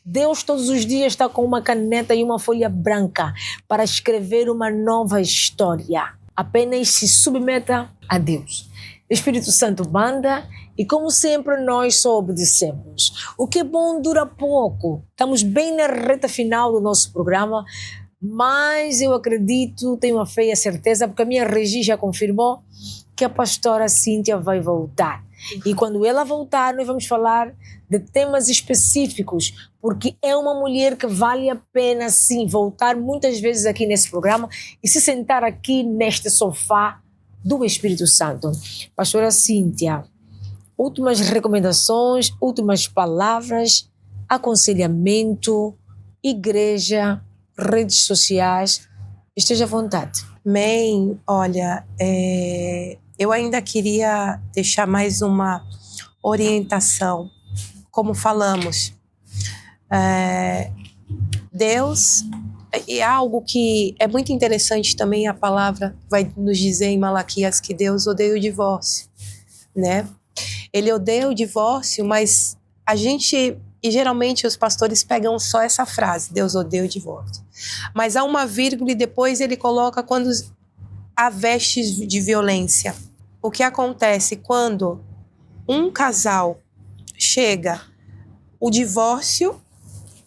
Deus todos os dias está com uma caneta e uma folha branca para escrever uma nova história. Apenas se submeta a Deus. Espírito Santo manda e, como sempre, nós só obedecemos. O que é bom dura pouco. Estamos bem na reta final do nosso programa, mas eu acredito, tenho a fé e a certeza, porque a minha Regi já confirmou que a pastora Cíntia vai voltar. E quando ela voltar, nós vamos falar de temas específicos, porque é uma mulher que vale a pena, sim, voltar muitas vezes aqui nesse programa e se sentar aqui neste sofá do Espírito Santo. Pastora Cíntia, últimas recomendações, últimas palavras, aconselhamento, igreja, redes sociais, esteja à vontade. Amém. Olha, eu ainda queria deixar mais uma orientação. Como falamos, Deus, é algo que é muito interessante também, a palavra vai nos dizer em Malaquias que Deus odeia o divórcio, né? Ele odeia o divórcio, mas a gente, e geralmente os pastores pegam só essa frase, Deus odeia o divórcio. Mas há uma vírgula e depois ele coloca quando há vestes de violência. O que acontece quando um casal chega, o divórcio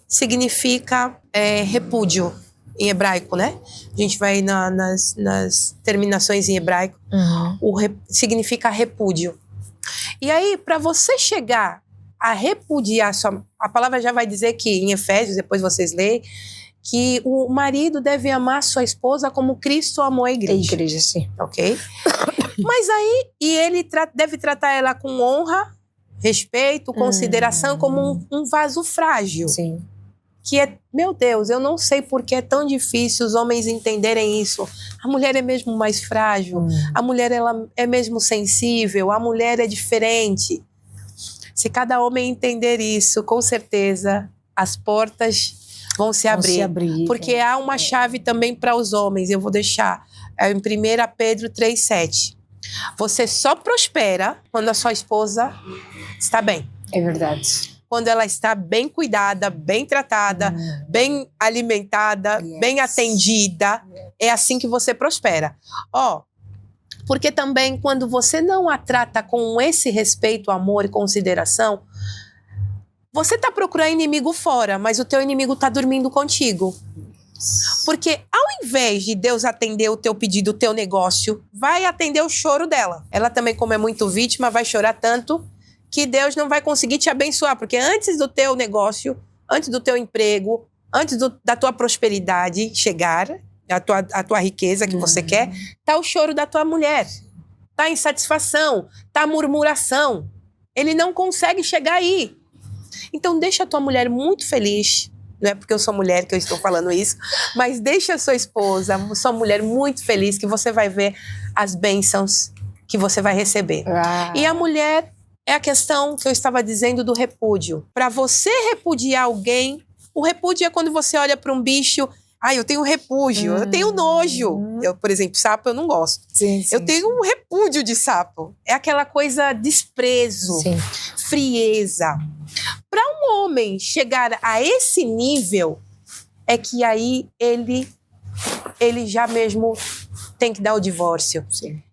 significa repúdio em hebraico, né? A gente vai nas terminações em hebraico, significa repúdio. E aí, para você chegar a repudiar, a palavra já vai dizer que em Efésios, depois vocês leem, que o marido deve amar sua esposa como Cristo amou a igreja. A igreja, sim. Ok? Mas aí, e ele deve tratar ela com honra, respeito, consideração como um vaso frágil. Sim. Que é, meu Deus, eu não sei por que é tão difícil os homens entenderem isso. A mulher é mesmo mais frágil, a mulher ela é mesmo sensível, a mulher é diferente. Se cada homem entender isso, com certeza as portas vão se abrir. Porque há uma chave também para os homens, eu vou deixar em 1 Pedro 3,7. Você só prospera quando a sua esposa está bem. É verdade. Quando ela está bem cuidada, bem tratada, bem alimentada, bem atendida, é assim que você prospera. Porque também quando você não a trata com esse respeito, amor e consideração, você está procurando inimigo fora, mas o teu inimigo está dormindo contigo. Porque ao invés de Deus atender o teu pedido, o teu negócio, vai atender o choro dela. Ela também, como é muito vítima, vai chorar tanto que Deus não vai conseguir te abençoar. Porque antes do teu negócio, antes do teu emprego, antes da tua prosperidade chegar, a tua riqueza que você quer, tá o choro da tua mulher. Tá a insatisfação, tá a murmuração. Ele não consegue chegar aí. Então deixa a tua mulher muito feliz. Não é porque eu sou mulher que eu estou falando isso, mas deixa a sua esposa, sua mulher muito feliz, que você vai ver as bênçãos que você vai receber. E a mulher é a questão que eu estava dizendo do repúdio. Para você repudiar alguém, o repúdio é quando você olha para um bicho, eu tenho repúdio, eu tenho nojo. Eu, por exemplo, sapo eu não gosto. Eu tenho um repúdio de sapo. É aquela coisa, desprezo, frieza. Para um homem chegar a esse nível, é que aí ele já mesmo tem que dar o divórcio.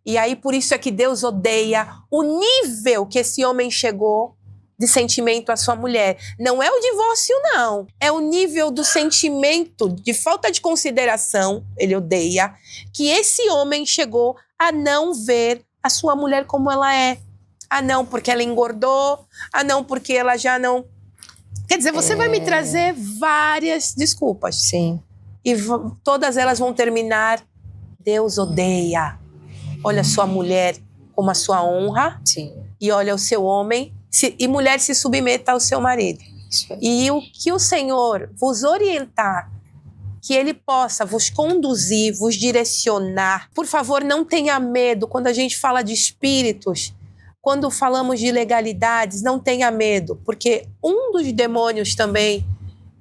E aí por isso é que Deus odeia o nível que esse homem chegou de sentimento à sua mulher. Não é o divórcio, não. É o nível do sentimento, de falta de consideração, ele odeia, que esse homem chegou a não ver a sua mulher como ela é. Não, porque ela engordou. Não, porque ela já não... Quer dizer, você vai me trazer várias desculpas. E todas elas vão terminar, Deus odeia. Olha a sua mulher como a sua honra. E olha o seu homem. E mulher, se submeta ao seu marido. E o que o Senhor vos orientar, que Ele possa vos conduzir, vos direcionar. Por favor, não tenha medo quando a gente fala de espíritos. Quando falamos de legalidades, não tenha medo, porque um dos demônios também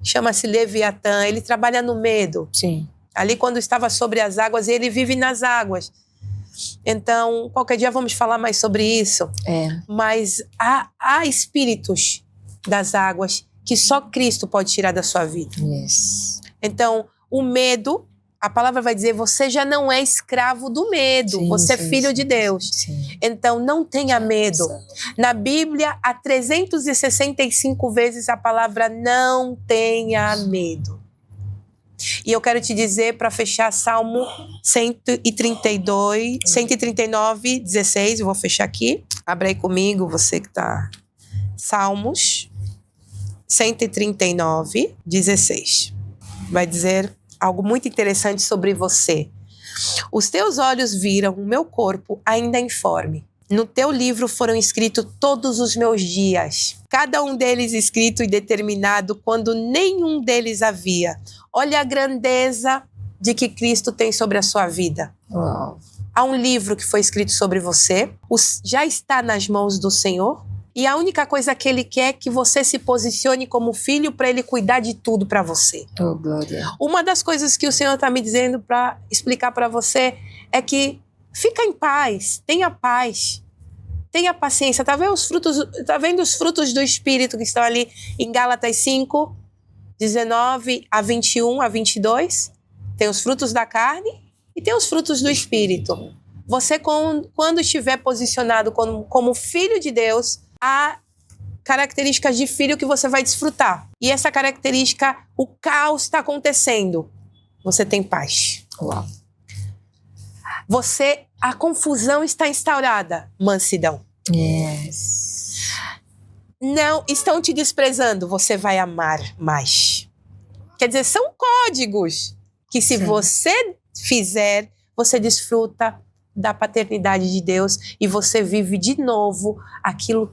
chama-se Leviatã, ele trabalha no medo. Ali quando estava sobre as águas, ele vive nas águas. Então, qualquer dia vamos falar mais sobre isso. Mas há espíritos das águas que só Cristo pode tirar da sua vida. Então, o medo... A palavra vai dizer, você já não é escravo do medo, você é filho de Deus. Então, não tenha medo. Na Bíblia, há 365 vezes a palavra não tenha medo. E eu quero te dizer, para fechar, Salmo 139, 16, eu vou fechar aqui. Abra aí comigo, você que está... Salmos 139, 16. Vai dizer... algo muito interessante sobre você. Os teus olhos viram o meu corpo ainda informe. No teu livro foram escritos todos os meus dias, cada um deles escrito e determinado quando nenhum deles havia. Olha a grandeza de que Cristo tem sobre a sua vida. Há um livro que foi escrito sobre você, já está nas mãos do Senhor. E a única coisa que Ele quer é que você se posicione como filho para Ele cuidar de tudo para você. Glória. Uma das coisas que o Senhor está me dizendo para explicar para você é que fica em paz, tenha paciência. Tá vendo os frutos do Espírito que estão ali em Gálatas 5, 19 a 21 a 22? Tem os frutos da carne e tem os frutos do Espírito. Você, quando estiver posicionado como filho de Deus, há características de filho que você vai desfrutar. E essa característica, o caos está acontecendo. Você tem paz. A confusão está instaurada. Mansidão. Não, estão te desprezando. Você vai amar mais. Quer dizer, são códigos que se você fizer, você desfruta da paternidade de Deus e você vive de novo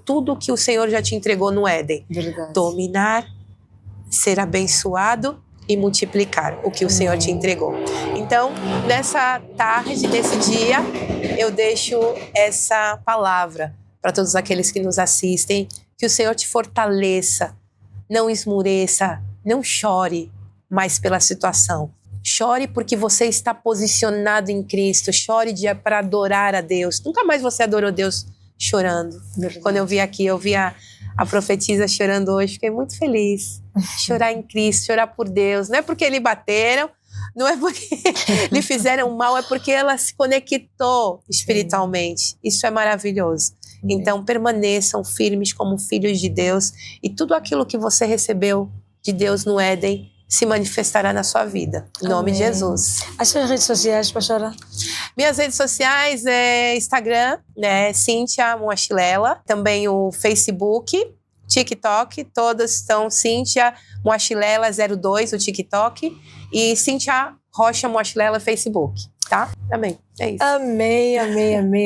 tudo que o Senhor já te entregou no Éden. Verdade. Dominar, ser abençoado e multiplicar o que o Senhor te entregou. Então, nessa tarde, nesse dia, eu deixo essa palavra para todos aqueles que nos assistem, que o Senhor te fortaleça, não esmureça, não chore mais pela situação. Chore porque você está posicionado em Cristo, chore para adorar a Deus. Nunca mais você adorou Deus chorando. Verdade. Quando eu vi aqui, eu vi a profetisa chorando hoje, fiquei muito feliz. Chorar em Cristo, chorar por Deus. Não é porque lhe bateram, não é porque lhe fizeram mal, é porque ela se conectou espiritualmente. Isso é maravilhoso. Então, permaneçam firmes como filhos de Deus e tudo aquilo que você recebeu de Deus no Éden se manifestará na sua vida. Em nome de Jesus. As suas redes sociais, pastora? Minhas redes sociais é Instagram, né, Cíntia Moachilela, também o Facebook, TikTok, todas estão Cíntia Moachilela 02, o TikTok, e Cíntia Rocha Moachilela Facebook, tá? Amém, é isso.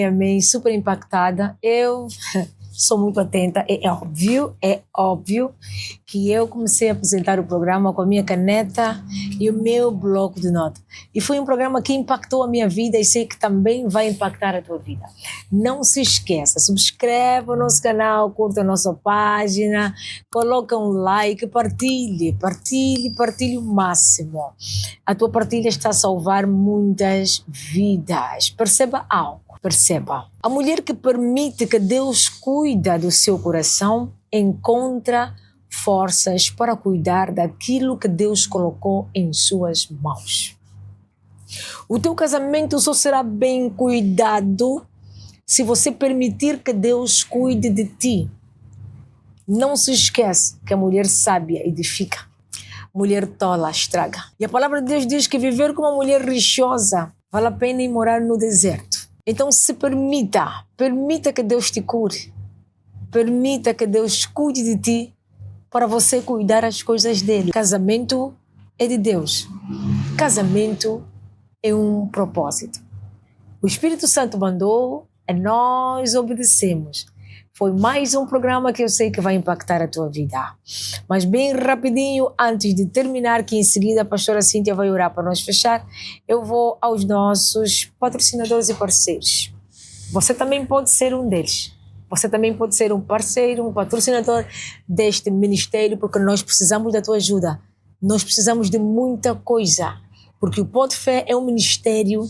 Amém. Super impactada. Eu sou muito atenta. É óbvio que eu comecei a apresentar o programa com a minha caneta e o meu bloco de notas. E foi um programa que impactou a minha vida e sei que também vai impactar a tua vida. Não se esqueça, subscreva o nosso canal, curta a nossa página, coloca um like, partilhe o máximo. A tua partilha está a salvar muitas vidas. Perceba algo. Perceba, a mulher que permite que Deus cuide do seu coração encontra forças para cuidar daquilo que Deus colocou em suas mãos. O teu casamento só será bem cuidado se você permitir que Deus cuide de ti. Não se esquece que a mulher sábia edifica, a mulher tola estraga. E a palavra de Deus diz que viver com uma mulher rixosa vale a pena ir morar no deserto. Então se permita que Deus te cure, permita que Deus cuide de ti para você cuidar as coisas dele. Casamento é de Deus, casamento é um propósito. O Espírito Santo mandou e nós obedecemos. Foi mais um programa que eu sei que vai impactar a tua vida. Mas bem rapidinho, antes de terminar, que em seguida a pastora Cíntia vai orar para nós fechar, eu vou aos nossos patrocinadores e parceiros. Você também pode ser um deles. Você também pode ser um parceiro, um patrocinador deste ministério, porque nós precisamos da tua ajuda. Nós precisamos de muita coisa, porque o Pó de Fé é um ministério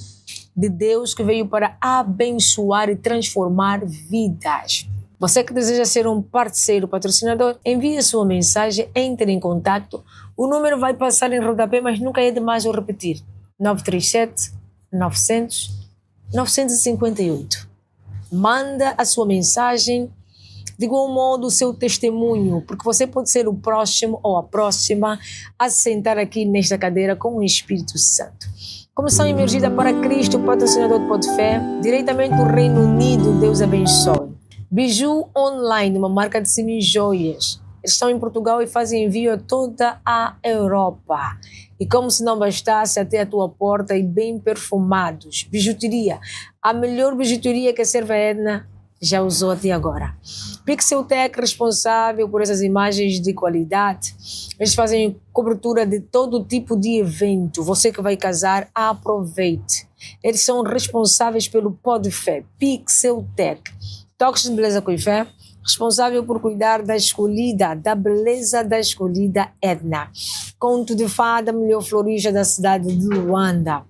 de Deus que veio para abençoar e transformar vidas. Você que deseja ser um parceiro, patrocinador, envie a sua mensagem, entre em contato. O número vai passar em rodapé, mas nunca é demais eu repetir. 937-900-958. Manda a sua mensagem, de igual modo o seu testemunho, porque você pode ser o próximo ou a próxima a sentar aqui nesta cadeira com o Espírito Santo. Comissão Emergida para Cristo, patrocinador do Pó de Fé, diretamente do Reino Unido, Deus abençoe. Biju Online, uma marca de semi-joias. Eles estão em Portugal e fazem envio a toda a Europa. E como se não bastasse, até a tua porta e bem perfumados. Bijuteria. A melhor bijuteria que a Serva Edna já usou até agora. Pixeltech, responsável por essas imagens de qualidade. Eles fazem cobertura de todo tipo de evento. Você que vai casar, aproveite. Eles são responsáveis pelo Pó de Fé. Pixeltech. Toques de Beleza com Fé, responsável por cuidar da escolhida, da beleza da escolhida Edna. Conto de Fada, melhor florista da cidade de Luanda.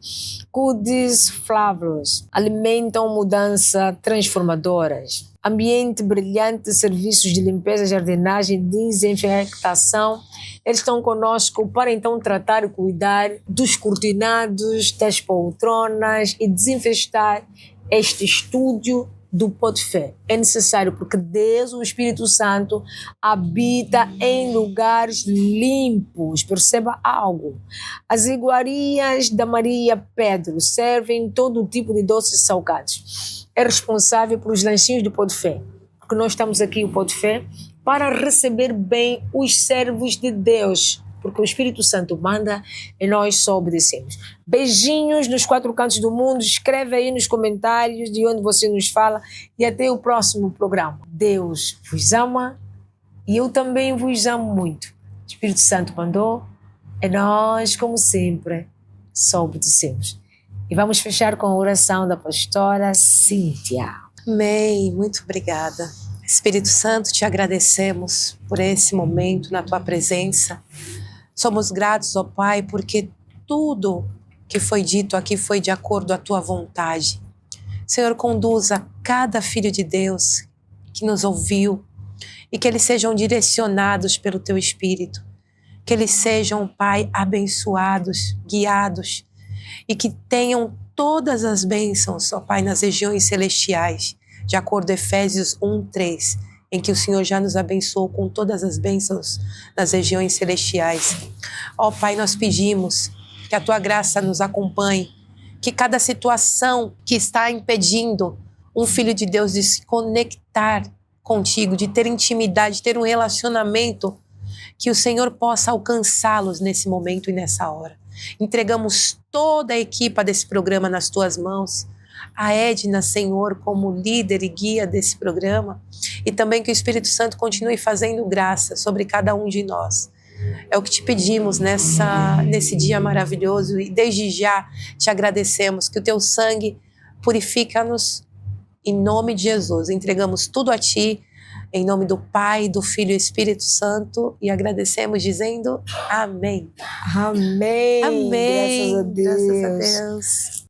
Cudes Flowers, alimentam mudança transformadoras. Ambiente brilhante, serviços de limpeza, jardinagem, desinfectação. Eles estão conosco para então tratar e cuidar dos cortinados, das poltronas e desinfestar este estúdio do Pó de Fé. É necessário porque Deus, o Espírito Santo, habita em lugares limpos. Perceba algo. As iguarias da Maria Pedro servem todo tipo de doces salgados. É responsável pelos lanchinhos do Pó de Fé. Porque nós estamos aqui, o Pó de Fé, para receber bem os servos de Deus. porque o Espírito Santo manda e nós só obedecemos. Beijinhos nos 4 cantos do mundo, escreve aí nos comentários de onde você nos fala e até o próximo programa. Deus vos ama e eu também vos amo muito. O Espírito Santo mandou e nós, como sempre, só obedecemos. E vamos fechar com a oração da pastora Cíntia. Amém, muito obrigada. Espírito Santo, te agradecemos por esse momento na tua presença. Somos gratos, ó Pai, porque tudo que foi dito aqui foi de acordo à tua vontade. Senhor, conduza cada filho de Deus que nos ouviu e que eles sejam direcionados pelo teu Espírito. Que eles sejam, Pai, abençoados, guiados e que tenham todas as bênçãos, ó Pai, nas regiões celestiais, de acordo com Efésios 1:3, em que o Senhor já nos abençoou com todas as bênçãos nas regiões celestiais. Ó Pai, nós pedimos que a tua graça nos acompanhe, que cada situação que está impedindo um filho de Deus de se conectar contigo, de ter intimidade, de ter um relacionamento, que o Senhor possa alcançá-los nesse momento e nessa hora. Entregamos toda a equipe desse programa nas tuas mãos. A Edna, Senhor, como líder e guia desse programa. E também que o Espírito Santo continue fazendo graça sobre cada um de nós. É o que te pedimos nesse dia maravilhoso. E desde já te agradecemos que o teu sangue purifica-nos. Em nome de Jesus, entregamos tudo a ti. Em nome do Pai, do Filho e Espírito Santo. E agradecemos dizendo amém. Amém. Amém. Graças a Deus. Graças a Deus.